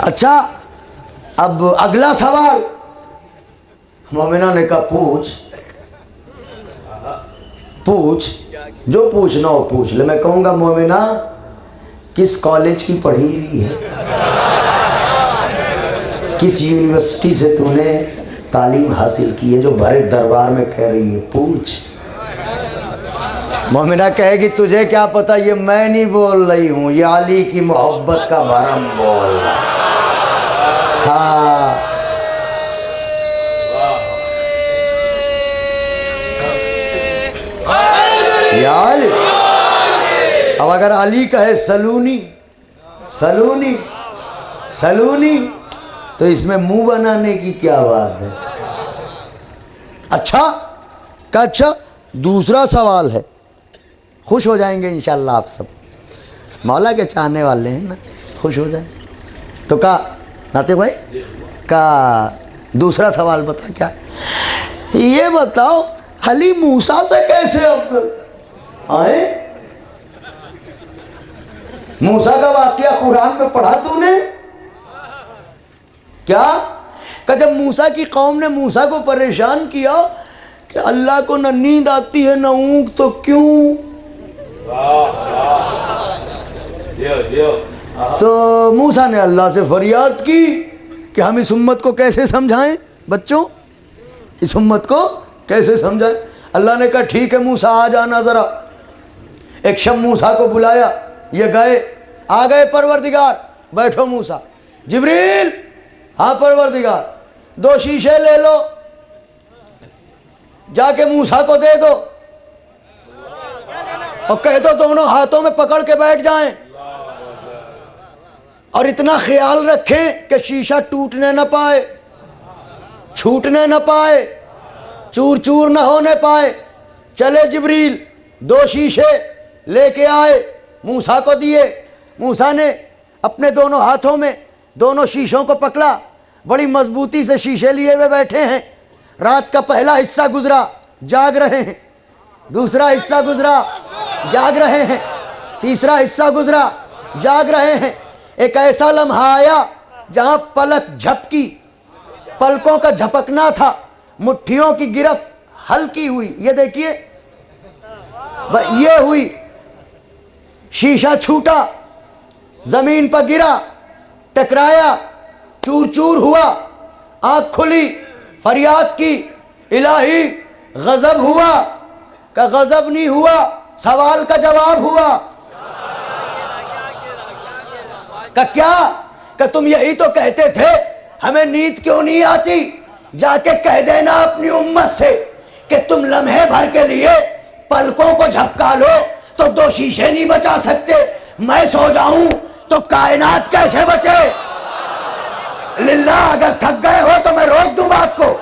اچھا اب اگلا سوال. مومنہ نے کہا پوچھ پوچھ، جو پوچھنا ہو پوچھ لے. میں کہوں گا مومنہ کس کالج کی پڑھی ہوئی ہے، کس یونیورسٹی سے تو نے تعلیم حاصل کی ہے جو بھرے دربار میں کہہ رہی ہے؟ پوچھ. مومنہ کہے گی تجھے کیا پتا، یہ میں نہیں بول رہی ہوں، یہ علی کی محبت کا بھرم بول رہا. ہاں یا علی. اب اگر علی کہے سلونی سلونی سلونی تو اس میں منہ بنانے کی کیا بات ہے؟ اچھا کہ اچھا دوسرا سوال ہے، خوش ہو جائیں گے انشاءاللہ آپ سب، مولا کے چاہنے والے ہیں نا، خوش ہو جائیں. تو کہا ناطق بھائی کہا دوسرا سوال بتا. کیا؟ یہ بتاؤ علی موسیٰ سے کیسے افضل آئے؟ موسیٰ کا واقعہ قرآن میں پڑھا تو نے؟ کیا کہ جب موسیٰ کی قوم نے موسیٰ کو پریشان کیا کہ اللہ کو نہ نیند آتی ہے نہ اونگ تو کیوں، تو موسیٰ نے اللہ سے فریاد کی کہ ہم اس امت کو کیسے سمجھائیں، بچوں اس امت کو کیسے سمجھائیں۔ اللہ نے کہا ٹھیک ہے موسیٰ آ جانا ذرا۔ ایک شب موسیٰ کو بلایا، یہ گئے، آ گئے پروردگار، بیٹھو موسیٰ۔ جبریل، ہاں پروردگار، 2 شیشے لے لو، جا کے موسیٰ کو دے دو اور کہہ دو دونوں ہاتھوں میں پکڑ کے بیٹھ جائیں، اور اتنا خیال رکھیں کہ شیشہ ٹوٹنے نہ پائے، چھوٹنے نہ پائے، چور چور نہ ہونے پائے۔ چلے جبریل 2 شیشے لے کے آئے، موسیٰ کو دیے۔ موسیٰ نے اپنے دونوں ہاتھوں میں دونوں شیشوں کو پکڑا، بڑی مضبوطی سے شیشے لیے ہوئے بیٹھے ہیں۔ رات کا پہلا حصہ گزرا، جاگ رہے ہیں، دوسرا حصہ گزرا، جاگ رہے ہیں، تیسرا حصہ گزرا، جاگ رہے ہیں۔ ایک ایسا لمحہ آیا جہاں پلک جھپکی، پلکوں کا جھپکنا تھا، مٹھیوں کی گرفت ہلکی ہوئی، یہ دیکھیے یہ ہوئی، شیشہ چھوٹا، زمین پر گرا، ٹکرایا، چور چور ہوا، آنکھ کھلی، فریاد کی، الہی غضب ہوا کہ غضب نہیں ہوا، سوال کا جواب ہوا کہ کیا، کہ تم یہی تو کہتے تھے ہمیں نیند کیوں نہیں آتی، جا کے کہہ دینا اپنی امت سے کہ تم لمحے بھر کے لیے پلکوں کو جھپکا لو تو 2 شیشے نہیں بچا سکتے، میں سو جاؤں تو کائنات کیسے بچے؟ للہ اگر تھک گئے ہو تو میں روک دوں بات کو،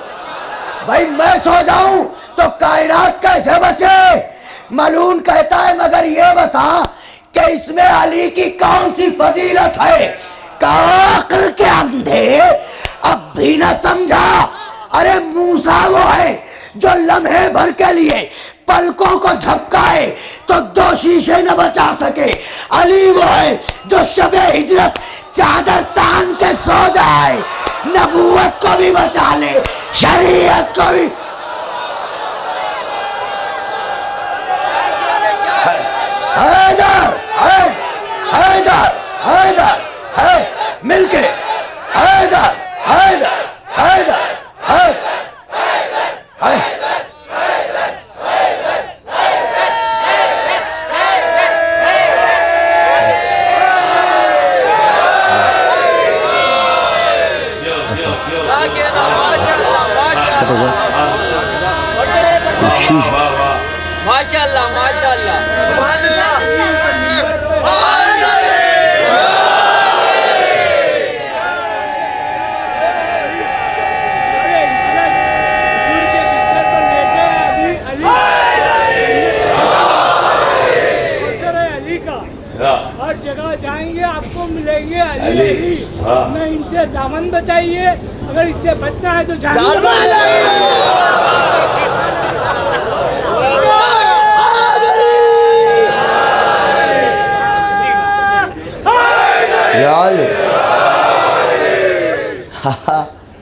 بھائی میں سو جاؤں تو کائنات کیسے بچے؟ ملعون کہتا ہے مگر یہ بتا کہ اس میں علی کی کون سی فضیلت ہے کہ عقل کے اندھے اب بھی نہ سمجھا۔ ارے موسیٰ وہ ہے جو لمحے بھر کے لیے پلکوں کو جھپکائے تو 2 شیشے نہ بچا سکے، علی وہ ہے جو شب ہجرت چادر تان کے سو جائے، نبوت کو بھی بچا لے، شریعت کو بھی۔ حیدر حیدر حیدر ہے مل کے، حیدر حیدر حیدر ماشاءاللہ ماشاءاللہ ہر جگہ جائیں گے آپ کو ملیں گے علی علی، نہ ان سے دامن بچائیے، اگر اس سے بچنا ہے تو جان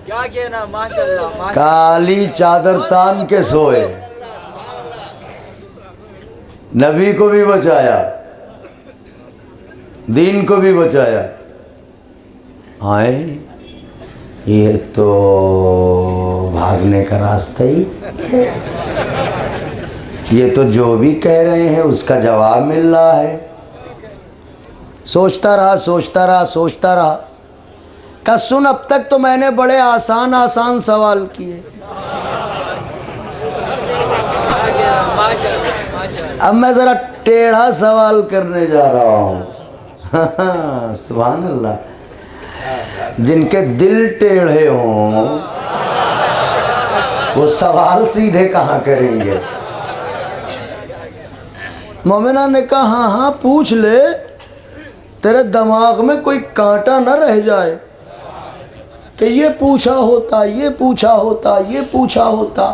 کیا کہنا، ماشاءاللہ کالی چادر تان کے سوئے، نبی کو بھی بچایا، دین کو بھی بچایا۔ آئے یہ تو بھاگنے کا راستہ ہی، یہ تو جو بھی کہہ رہے ہیں اس کا جواب مل رہا ہے۔ سوچتا رہا سوچتا رہا سوچتا رہا کہ سن، اب تک تو میں نے بڑے آسان آسان سوال کیے، اب میں ذرا ٹیڑھا سوال کرنے جا رہا ہوں۔ سبحان اللہ، جن کے دل ٹیڑھے ہوں وہ سوال سیدھے کہاں کریں گے؟ مومنہ نے کہا ہاں ہاں پوچھ لے، تیرے دماغ میں کوئی کانٹا نہ رہ جائے کہ یہ پوچھا ہوتا، یہ پوچھا ہوتا، یہ پوچھا ہوتا۔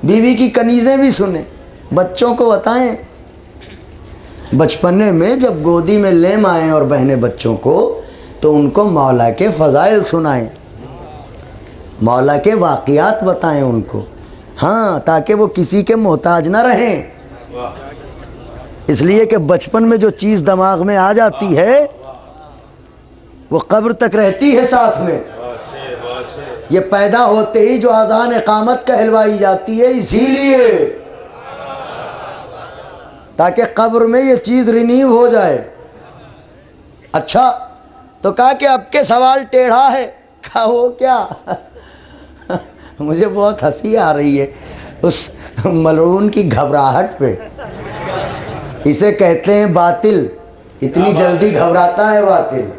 بیوی کی کنیزیں بھی سنیں، بچوں کو بتائیں، بچپنے میں جب گودی میں لے آئیں اور بہنیں بچوں کو، تو ان کو مولا کے فضائل سنائیں۔ مولا کے واقعات بتائیں ان کو، ہاں، تاکہ وہ کسی کے محتاج نہ رہیں۔ اس لیے کہ بچپن میں جو چیز دماغ میں آ جاتی ہے وہ قبر تک رہتی ہے ساتھ میں۔ یہ پیدا ہوتے ہی جو اذان اقامت کہلوائی جاتی ہے اسی لیے، تاکہ قبر میں یہ چیز رینیو ہو جائے۔ اچھا، تو کہا کہ اب کے سوال ٹیڑھا ہے۔ کہا وہ کیا؟ مجھے بہت ہنسی آ رہی ہے اس ملعون کی گھبراہٹ پہ۔ اسے کہتے ہیں باطل، اتنی جلدی گھبراتا ہے باطل۔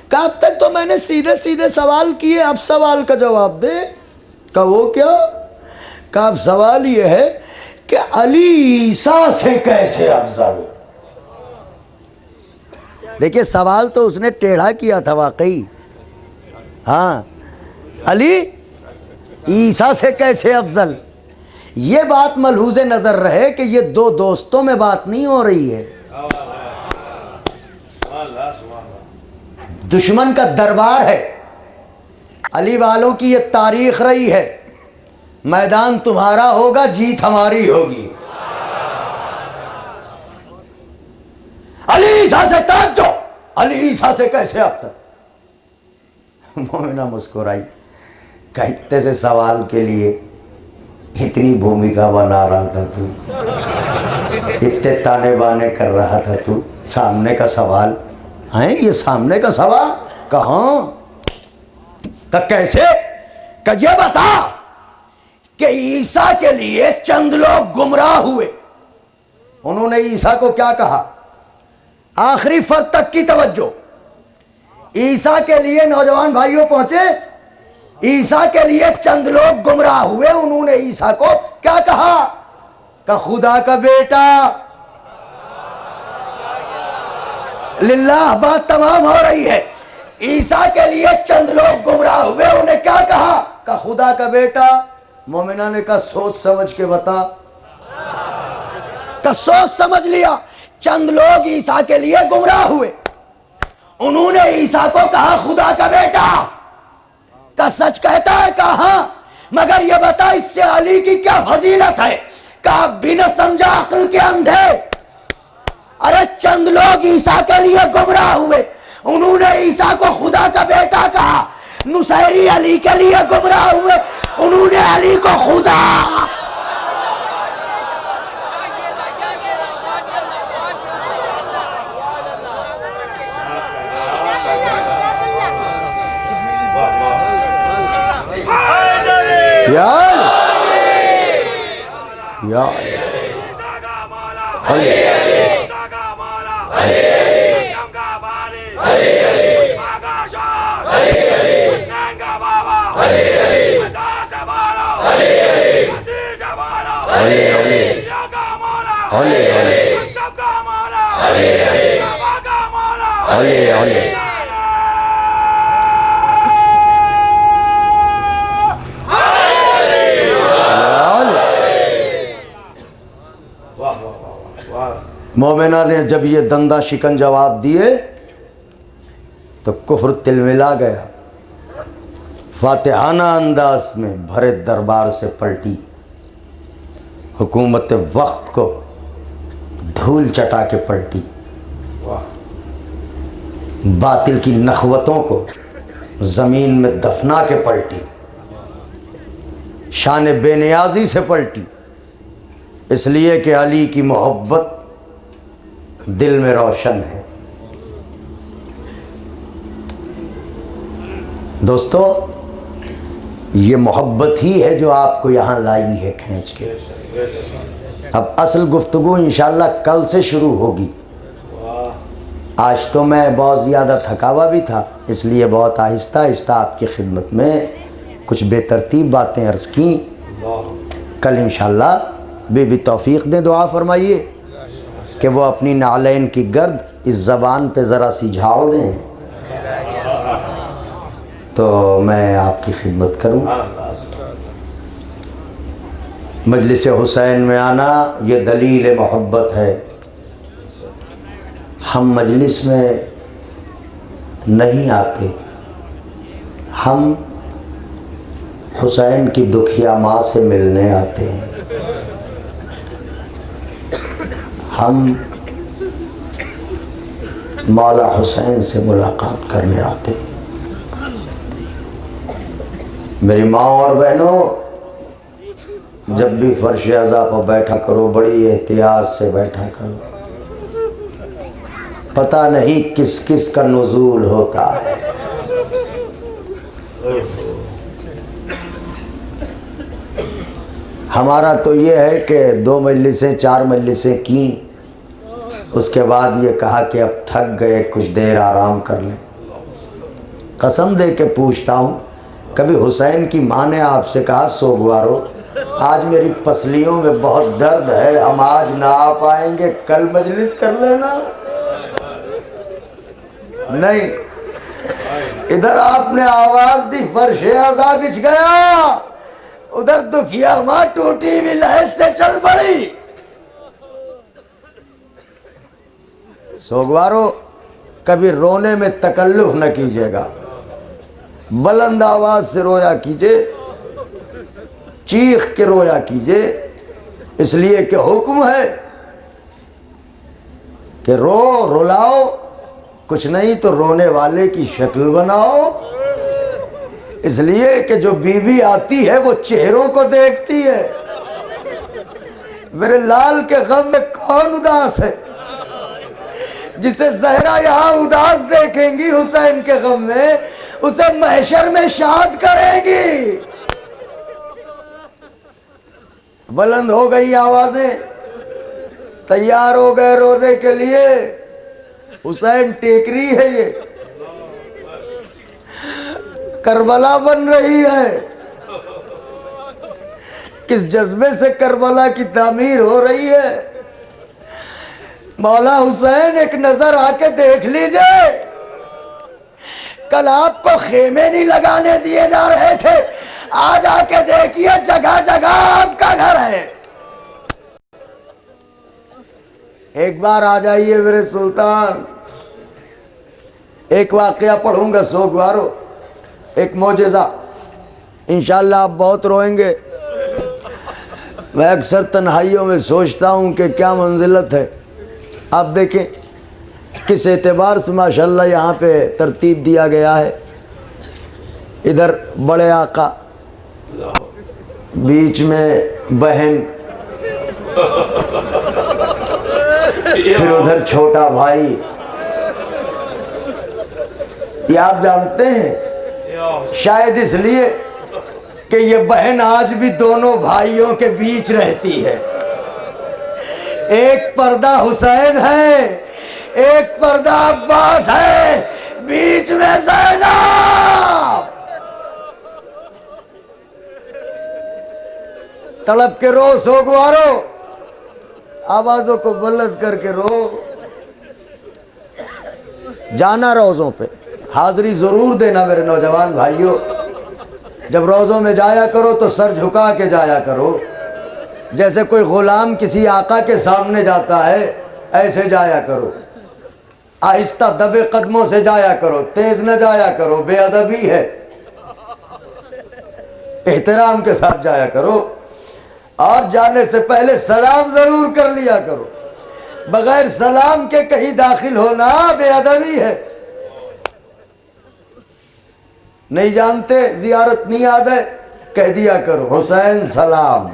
کہا اب تک تو میں نے سیدھے سیدھے سوال کیے، اب سوال کا جواب دے۔ کہا وہ کیا؟ کہا اب سوال یہ ہے کہ علی عیسیٰ سے کیسے افضل؟ دیکھیے سوال تو اس نے ٹیڑھا کیا تھا واقعی، ہاں، علی عیسیٰ سے کیسے افضل؟ یہ بات ملحوظ نظر رہے کہ یہ دو دوستوں میں بات نہیں ہو رہی ہے، دشمن کا دربار ہے۔ علی والوں کی یہ تاریخ رہی ہے، میدان تمہارا ہوگا، جیت ہماری ہوگی۔ علی عیسیٰ سے توجہ، علی عیسیٰ سے کیسے افضل؟ مومنہ مسکرائی، کہتے سے سوال کے لیے اتنی بھومکا بنا رہا تھا تو، اتنے تانے بانے کر رہا تھا تو، سامنے کا سوال ہیں، یہ سامنے کا سوال کہاں؟ کہ کیسے؟ کہ یہ بتا کہ عیسیٰ کے لیے چند لوگ گمراہ ہوئے، انہوں نے عیسیٰ کو کیا کہا؟ آخری فرد تک کی توجہ۔ عیسیٰ کے لیے نوجوان بھائیوں پہنچے، عیسیٰ کے لیے چند لوگ گمراہ ہوئے، انہوں نے عیسیٰ کو کیا کہا؟ کہ خدا کا بیٹا۔ للہ بات تمام ہو رہی ہے۔ عیسیٰ کے لیے چند لوگ گمراہ ہوئے، انہیں کیا کہا؟ کہ خدا کا بیٹا۔ مومنہ نے کہا سوچ سمجھ کے بتا۔ کہ سوچ سمجھ لیا، چند لوگ عیسیٰ کے لیے گمراہ ہوئے، انہوں نے عیسیٰ کو کہا خدا کا بیٹا۔ کہ سچ کہتا ہے؟ کہا ہاں، مگر یہ بتا اس سے علی کی کیا فضیلت ہے؟ کہا بنا سمجھا عقل کے اندھے، ارے چند لوگ عیسیٰ کے لیے گمراہ ہوئے، انہوں نے عیسیٰ کو خدا کا بیٹا کہا۔ نصیری علی کے لیے گمراہ ہوئے، انہوں نے علی کو خدا۔ یا مومنہ نے جب یہ دندہ شکن جواب دیے تو کفر تلملا گیا، فاتحانہ انداز میں بھرے دربار سے پلٹی، حکومت وقت کو دھول چٹا کے پلٹی، باطل کی نخوتوں کو زمین میں دفنا کے پلٹی، شان بے نیازی سے پلٹی، اس لیے کہ علی کی محبت دل میں روشن ہے۔ دوستو، یہ محبت ہی ہے جو آپ کو یہاں لائی ہے کھینچ کے۔ اب اصل گفتگو انشاءاللہ کل سے شروع ہوگی۔ آج تو میں بہت زیادہ تھکا ہوا بھی تھا، اس لیے بہت آہستہ آہستہ آپ کی خدمت میں کچھ بے ترتیب باتیں عرض کیں۔ کل انشاءاللہ بے بھی توفیق دیں، دعا فرمائیے کہ وہ اپنی نعلین کی گرد اس زبان پہ ذرا سی جھاڑ دیں تو میں آپ کی خدمت کروں۔ مجلس حسین میں آنا یہ دلیل محبت ہے۔ ہم مجلس میں نہیں آتے، ہم حسین کی دکھیا ماں سے ملنے آتے ہیں، ہم مولا حسین سے ملاقات کرنے آتے ہیں۔ میری ماں اور بہنوں، جب بھی فرش عزا پر بیٹھا کرو بڑی احتیاط سے بیٹھا کرو، پتہ نہیں کس کس کا نزول ہوتا ہے۔ ہمارا تو یہ ہے کہ 2 مجلسیں 4 مجلسیں کی، اس کے بعد یہ کہا کہ اب تھک گئے، کچھ دیر آرام کر لیں۔ قسم دے کے پوچھتا ہوں، کبھی حسین کی ماں نے آپ سے کہا سوگوارو آج میری پسلیوں میں بہت درد ہے، ہم آج نہ آ پائیں گے، کل مجلس کر لینا؟ نہیں، ادھر آپ نے آواز دی، فرش عزا بچھ گیا، ادھر دکھیا ماں ٹوٹی ہوئی لحظ سے چل پڑی۔ سوگوارو کبھی رونے میں تکلف نہ کیجیے گا، بلند آواز سے رویا کیجئے، چیخ کے رویا کیجئے، اس لیے کہ حکم ہے کہ رلاؤ، کچھ نہیں تو رونے والے کی شکل بناؤ۔ اس لیے کہ جو بیوی آتی ہے وہ چہروں کو دیکھتی ہے۔ میرے لال کے غم میں کون اداس ہے؟ جسے زہرا یہاں اداس دیکھیں گی حسین کے غم میں، اسے محشر میں شاد کریں گی۔ بلند ہو گئی آوازیں، تیار ہو گئے رونے کے لیے۔ حسین ٹیکری ہے، یہ کربلا بن رہی ہے۔ کس جذبے سے کربلا کی تعمیر ہو رہی ہے؟ مولا حسین ایک نظر آ کے دیکھ لیجئے، کل آپ کو خیمے نہیں لگانے دیے جا رہے تھے، آج آ کے دیکھیے جگہ جگہ آپ کا گھر ہے۔ ایک بار آ جائیے میرے سلطان، ایک واقعہ پڑھوں گا سوگوارو، ایک معجزہ، انشاءاللہ آپ بہت روئیں گے۔ میں اکثر تنہائیوں میں سوچتا ہوں کہ کیا منزلت ہے۔ آپ دیکھیں کس اعتبار سے ماشاءاللہ یہاں پہ ترتیب دیا گیا ہے۔ ادھر بڑے آقا، بیچ میں بہن، پھر ادھر چھوٹا بھائی۔ یہ آپ جانتے ہیں شاید اس لیے کہ یہ بہن آج بھی دونوں بھائیوں کے بیچ رہتی ہے۔ ایک پردہ حسین ہے، ایک پردہ عباس ہے، بیچ میں زینب۔ تڑپ کے رو سوگوارو، آوازوں کو بلند کر کے رو۔ جانا روزوں پہ، حاضری ضرور دینا میرے نوجوان بھائیوں۔ جب روزوں میں جایا کرو تو سر جھکا کے جایا کرو، جیسے کوئی غلام کسی آقا کے سامنے جاتا ہے ایسے جایا کرو۔ آہستہ دبے قدموں سے جایا کرو، تیز نہ جایا کرو، بے ادبی ہے۔ احترام کے ساتھ جایا کرو، اور جانے سے پہلے سلام ضرور کر لیا کرو۔ بغیر سلام کے کہیں داخل ہونا بے ادبی ہے۔ نہیں جانتے، زیارت نہیں یاد ہے، کہہ دیا کرو حسین سلام،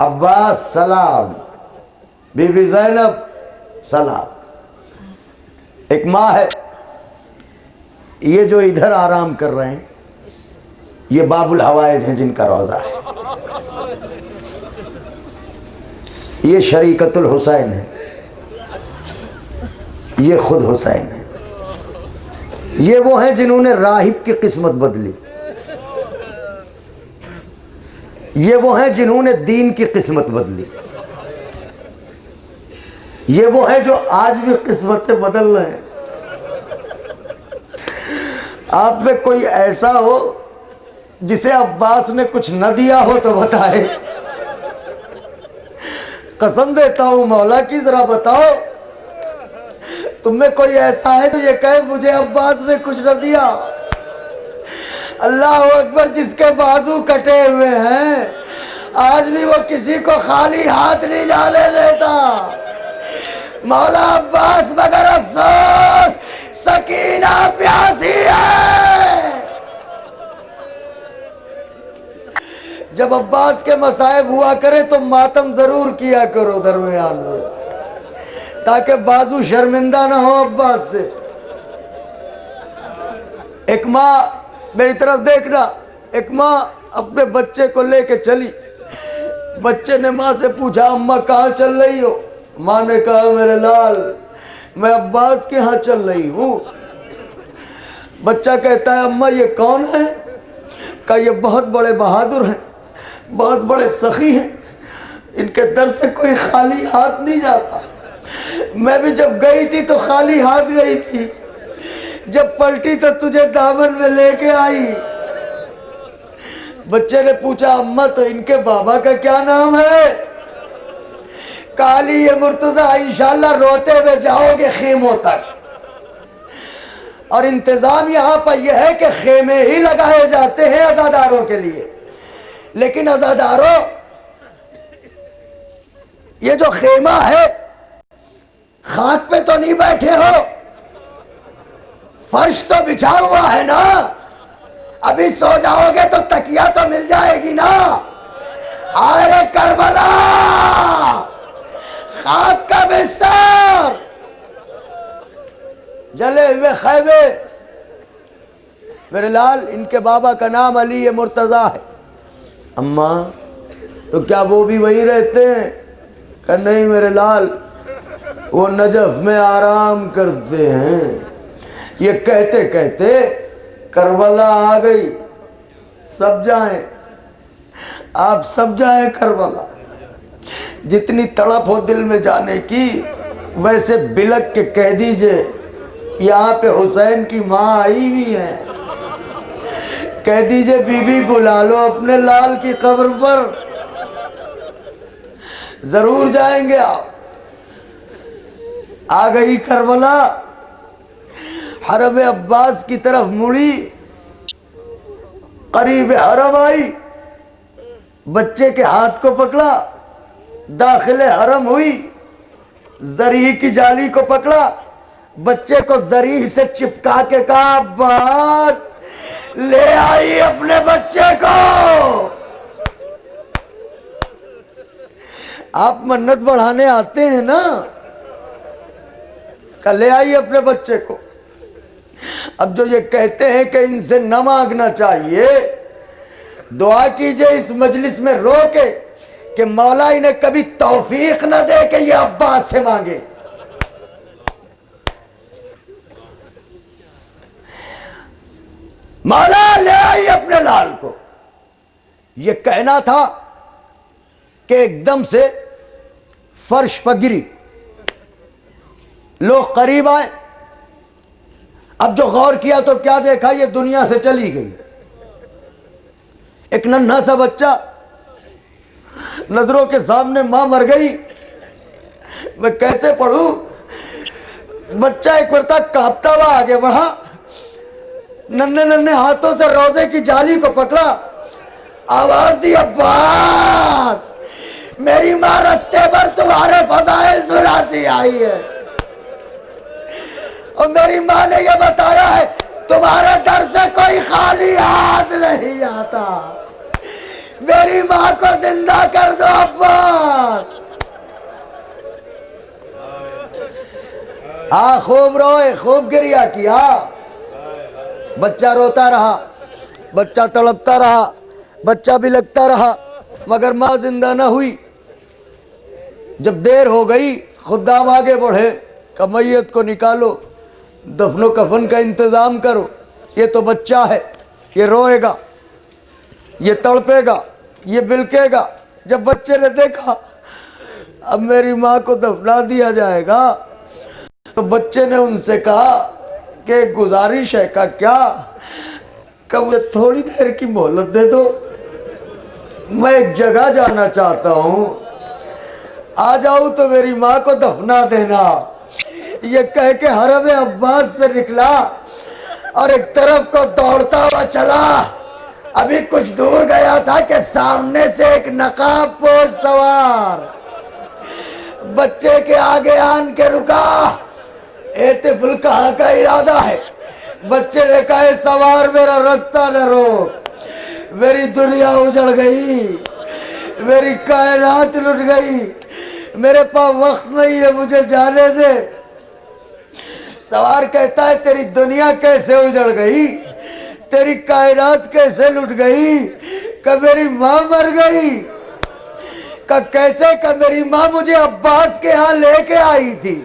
عباس سلام، بی بی زینب سلام۔ ایک ماں ہے، یہ جو ادھر آرام کر رہے ہیں یہ باب الحوائج ہیں جن کا روزہ ہے، یہ شریکت الحسین ہے، یہ خود حسین ہے۔ یہ وہ ہیں جنہوں نے راہب کی قسمت بدلی، یہ وہ ہیں جنہوں نے دین کی قسمت بدلی، یہ وہ ہیں جو آج بھی قسمتیں بدل رہے ہیں۔ آپ میں کوئی ایسا ہو جسے عباس نے کچھ نہ دیا ہو تو بتائے۔ قسم دیتا ہوں مولا کی، ذرا بتاؤ تم میں کوئی ایسا ہے تو یہ کہے مجھے عباس نے کچھ نہ دیا۔ اللہ اکبر، جس کے بازو کٹے ہوئے ہیں آج بھی وہ کسی کو خالی ہاتھ نہیں جانے دیتا۔ مولا عباس مگر افسوس سکینہ پیاسی ہے۔ جب عباس کے مصائب ہوا کرے تو ماتم ضرور کیا کرو درمیان میں، تاکہ بازو شرمندہ نہ ہو عباس سے۔ ایک ماں، میری طرف دیکھنا، ایک ماں اپنے بچے کو لے کے چلی، بچے نے ماں سے پوچھا اماں کہاں چل رہی ہو؟ ماں نے کہا میرے لال میں عباس کے ہاں چل رہی ہوں۔ بچہ کہتا ہے اماں یہ کون ہے؟ کہا یہ بہت بڑے بہادر ہیں، بہت بڑے سخی ہیں، ان کے در سے کوئی خالی ہاتھ نہیں جاتا۔ میں بھی جب گئی تھی تو خالی ہاتھ گئی تھی، جب پلٹی تو تجھے دامن میں لے کے آئی۔ بچے نے پوچھا اماں تو ان کے بابا کا کیا نام ہے؟ کہا علی یہ مرتضیٰ، انشاءاللہ روتے ہوئے جاؤ گے خیموں تک۔ اور انتظام یہاں پر یہ ہے کہ خیمے ہی لگائے جاتے ہیں عزاداروں کے لیے، لیکن عزاداروں یہ جو خیمہ ہے خاک پہ تو نہیں بیٹھے ہو، فرش تو بچھا ہوا ہے نا، ابھی سو جاؤ گے تو تکیہ تو مل جائے گی نا۔ آئے کربلا خاک کا بستر، جلے ہوئے خیمے۔ میرے لال ان کے بابا کا نام علی مرتضیٰ ہے۔ اماں تو کیا وہ بھی وہی رہتے ہیں؟ کہ نہیں میرے لال وہ نجف میں آرام کرتے ہیں۔ یہ کہتے کہتے کربلا آ گئی، سب جائیں، آپ سب جائیں کربلا۔ جتنی تڑپ ہو دل میں جانے کی ویسے بلک کے کہہ دیجئے یہاں پہ حسین کی ماں آئی بھی ہے، کہہ دیجئے بی بی بلا لو اپنے لال کی قبر پر، ضرور جائیں گے آپ۔ آ گئی کربلا، حرم عباس کی طرف مڑی، قریب حرم آئی، بچے کے ہاتھ کو پکڑا، داخل حرم ہوئی، زریح کی جالی کو پکڑا، بچے کو زریح سے چپکا کے کہا عباس لے آئی اپنے بچے کو۔ آپ منت بڑھانے آتے ہیں نا، کہ لے آئی اپنے بچے کو۔ اب جو یہ کہتے ہیں کہ ان سے نہ مانگنا چاہیے، دعا کیجئے اس مجلس میں رو کے کہ مولا انہیں کبھی توفیق نہ دے کہ یہ عباس سے مانگے۔ مولا لے آئی اپنے لال کو۔ یہ کہنا تھا کہ ایک دم سے فرش پر گری، لوگ قریب آئے۔ اب جو غور کیا تو کیا دیکھا، یہ دنیا سے چلی گئی۔ ایک ننھا سا بچہ، نظروں کے سامنے ماں مر گئی، میں کیسے پڑھوں؟ بچہ ایک مرتبہ کانپتا ہوا آگے بڑھا، ننھے ننھے ہاتھوں سے روزے کی جالی کو پکڑا، آواز دی عباس میری ماں رستے پر تمہارے فضائل سناتی آئی ہے، اور میری ماں نے یہ بتایا ہے تمہارے در سے کوئی خالی ہاتھ نہیں آتا، میری ماں کو زندہ کر دو عباس۔ خوب روئے، خوب گریہ کیا، بچہ روتا رہا، بچہ تڑپتا رہا، بچہ بھی لگتا رہا، مگر ماں زندہ نہ ہوئی۔ جب دیر ہو گئی خدام آگے بڑھے کہ میت کو نکالو، دفن و کفن کا انتظام کرو، یہ تو بچہ ہے، یہ روئے گا، یہ تڑپے گا، یہ بلکے گا۔ جب بچے نے دیکھا اب میری ماں کو دفنا دیا جائے گا تو بچے نے ان سے کہا کہ ایک گزارش ہے۔ کہا کیا؟ کہ مجھے تھوڑی دیر کی مہلت دے دو، میں ایک جگہ جانا چاہتا ہوں، آ جاؤں تو میری ماں کو دفنا دینا۔ یہ کہہ کے حرم عباس سے نکلا، اور ایک طرف کو دوڑتا ہوا چلا. ابھی کچھ دور گیا تھا کہ سامنے سے ایک نقاب پوش سوار بچے کے آگے آن کے رکا. اے طفل کہاں کا ارادہ ہے؟ بچے نے کہا اے سوار میرا رستہ نہ روک، میری دنیا اجڑ گئی، میری کائنات لٹ گئی، میرے پاس وقت نہیں ہے، مجھے جانے دے. سوار کہتا ہے تیری دنیا کیسے اجڑ گئی، تیری کائنات کیسے لٹ گئی؟ کہ میری ماں مر گئی. کہ کیسے؟ کہ میری ماں مجھے عباس کے ہاں لے کے آئی تھی،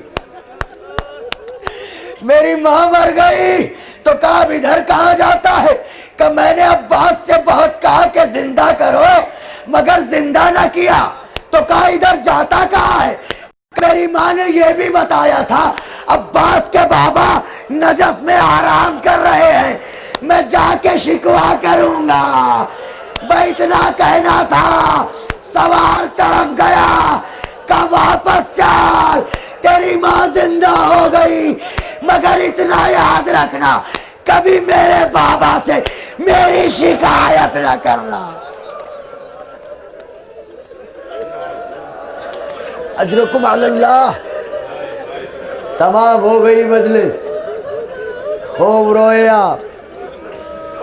میری ماں مر گئی. تو کہا اب ادھر کہاں جاتا ہے؟ کہ میں نے عباس سے بہت کہا کہ زندہ کرو مگر زندہ نہ کیا. تو کہا ادھر جاتا کہاں ہے؟ میری ماں نے یہ بھی بتایا تھا عباس کے بابا نجف میں آرام کر رہے ہیں، میں جا کے شکوا کروں گا. میں اتنا کہنا تھا. سوار تڑپ گیا کہ واپس چل، تیری ماں زندہ ہو گئی مگر اتنا یاد رکھنا کبھی میرے بابا سے میری شکایت نہ کرنا. اجرکم علی اللہ. تمام ہو گئی مجلس، خوب روئے آپ.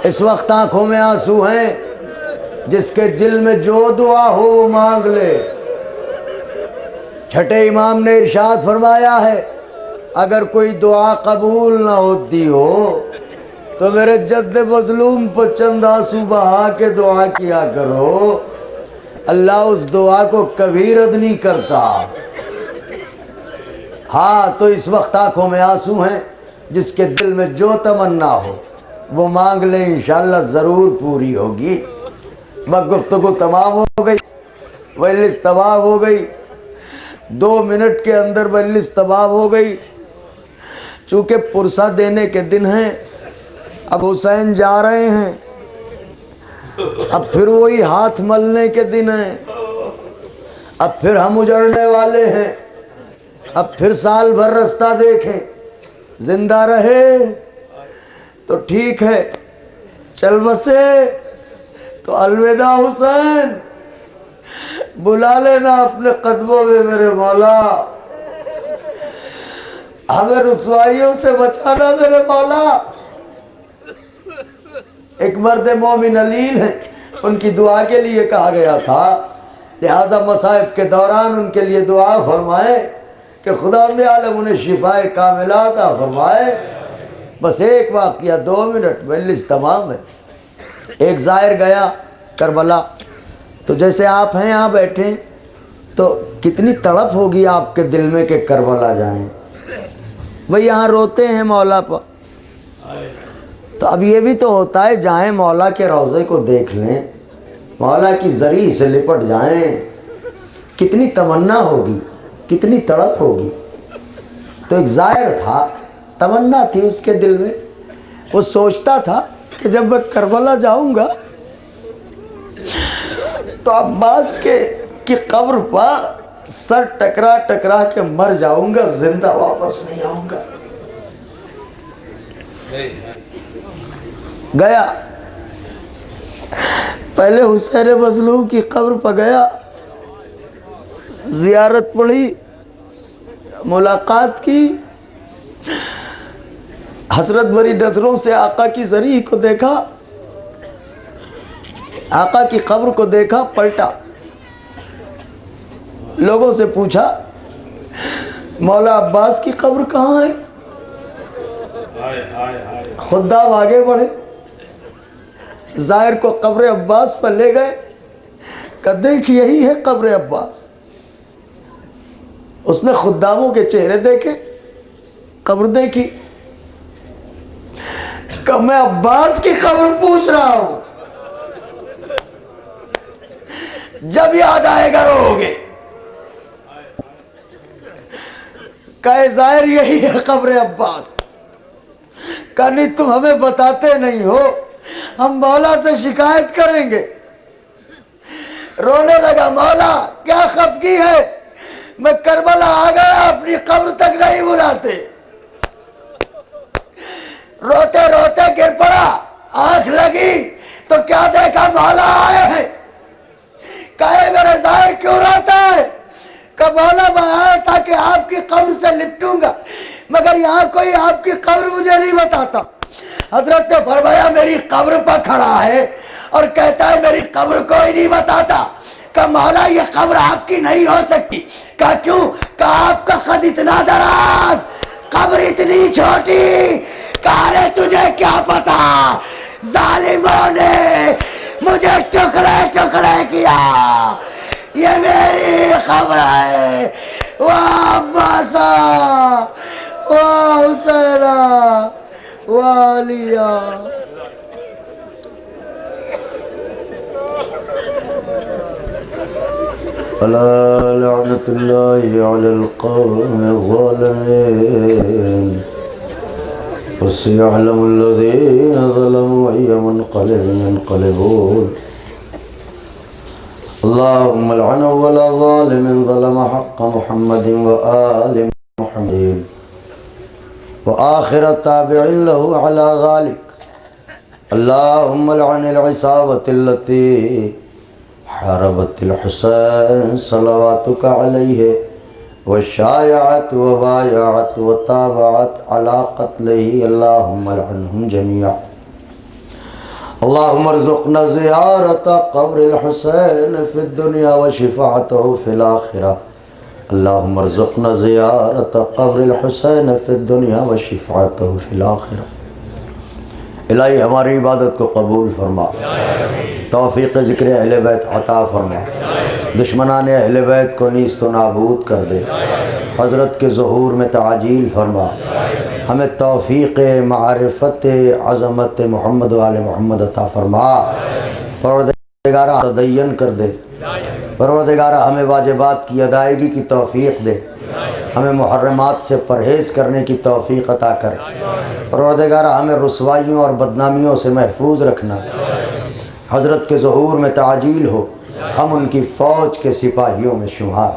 اس وقت آنکھوں میں آنسو ہیں، جس کے دل میں جو دعا ہو وہ مانگ لے. چھٹے امام نے ارشاد فرمایا ہے اگر کوئی دعا قبول نہ ہوتی ہو تو میرے جد مظلوم پر چند آنسو بہا کے دعا کیا کرو، اللہ اس دعا کو کبھی رد نہیں کرتا. ہاں تو اس وقت آنکھوں میں آنسو ہیں، جس کے دل میں جو تمنا ہو وہ مانگ لیں، انشاءاللہ ضرور پوری ہوگی. وقت گفتگو تمام ہو گئی، مجلس تمام ہو گئی. 2 منٹ کے اندر مجلس تمام ہو گئی. چونکہ پرسہ دینے کے دن ہیں، اب حسین جا رہے ہیں، اب پھر وہی ہاتھ ملنے کے دن ہیں، اب پھر ہم اجڑنے والے ہیں، اب پھر سال بھر رستہ دیکھیں. زندہ رہے تو ٹھیک ہے، چل بسے تو الوداع حسین، بلا لینا اپنے قدموں میں میرے مولا، ہمیں رسوائیوں سے بچانا میرے مولا. ایک مرد مومن علیل ہیں، ان کی دعا کے لیے کہا گیا تھا، لہٰذا مصائب کے دوران ان کے لیے دعا فرمائیں کہ خداوند عالم انہیں شفا کاملہ عطا فرمائے. بس ایک واقعہ 2 منٹ، مجلس تمام ہے. ایک زائر گیا کربلا، تو جیسے آپ ہیں یہاں بیٹھے تو کتنی تڑپ ہوگی آپ کے دل میں کہ کربلا جائیں. بھئی یہاں روتے ہیں مولا پر، تو اب یہ بھی تو ہوتا ہے جائیں مولا کے روضے کو دیکھ لیں، مولا کی زری سے لپٹ جائیں. کتنی تمنا ہوگی، کتنی تڑپ ہوگی. تو ایک زائر تھا، تمنا تھی اس کے دل میں، وہ سوچتا تھا کہ جب میں کربلا جاؤں گا تو عباس کی قبر پر سر ٹکرا ٹکرا کے مر جاؤں گا، زندہ واپس نہیں آؤں گا. گیا، پہلے حسین مظلوم کی قبر پر گیا، زیارت پڑھی، ملاقات کی، حسرت بھری نظروں سے آقا کی زری کو دیکھا، آقا کی قبر کو دیکھا، پلٹا، لوگوں سے پوچھا مولا عباس کی قبر کہاں ہے؟ خدام آگے بڑھے، زائر کو قبر عباس پر لے گئے کہ دیکھ یہی ہے قبر عباس. اس نے خداموں کے چہرے دیکھے، قبر دیکھی، کہ میں عباس کی قبر پوچھ رہا ہوں، جب یاد آئے گا رو گے. کہ ظاہر یہی ہے قبر عباس. کہ نہیں تم ہمیں بتاتے نہیں ہو، ہم مولا سے شکایت کریں گے. رونے لگا، مولا کیا خفگی ہے، میں کربلا آ گیا، اپنی قبر تک نہیں بلاتے. روتے روتے گر پڑا، آنکھ لگی تو کیا دیکھا؟ مولا آئے ہیں۔ کہے میرے ظاہر کیوں روتا ہے؟ کہ مولا میں آیا تھا کہ آپ کی قبر سے لپٹوں گا، مگر یہاں کوئی آپ کی قبر مجھے نہیں بتاتا۔ حضرت نے فرمایا میری قبر پر کھڑا ہے اور کہتا ہے میری قبر کوئی نہیں بتاتا۔ کہ مولا یہ قبر آپ کی نہیں ہو سکتی۔ کہا کیوں؟ کہ آپ کا قد اتنا دراز، قبر اتنی چھوٹی۔ کہا رے تجھے کیا پتا، ظالموں نے مجھے ٹکڑے ٹکڑے کیا، یہ میری قبر ہے۔ واہ عباسا، واہ حسینہ، واہ علیہ۔ ألا لعنة الله على القوم الظالمين وسيعلم الذين ظلموا أي منقلب ينقلبون اللهم لعن أول ظالم ظلم حق محمد وآل محمد وآخر تابع له على ذلك اللهم لعن العصابة التي حاربت الحسين صلواتك عليه وشايعت وبايعت وتابعت على قتله اللهم لعنهم جميعا اللهم ارزقنا زيارة قبر الحسين في الدنيا وشفاعته في الآخرة اللهم ارزقنا زيارة قبر الحسين في الدنيا وشفاعته في الآخرة الہی ہماری عبادت کو قبول فرما، توفیق ذکر اہل بیت عطا فرما، دشمنان اہل بیت کو نیست و نابود کر دے، حضرت کے ظہور میں تعجیل فرما، ہمیں توفیق معرفت عظمت محمد و آل محمد عطا فرما، پروردگارہ تدین کر دے، پروردگارہ ہمیں واجبات کی ادائیگی کی توفیق دے، ہمیں محرمات سے پرہیز کرنے کی توفیق عطا کر، پروردگارہ ہمیں رسوائیوں اور بدنامیوں سے محفوظ رکھنا، حضرت کے ظہور میں تعجیل ہو، ہم ان کی فوج کے سپاہیوں میں شمار۔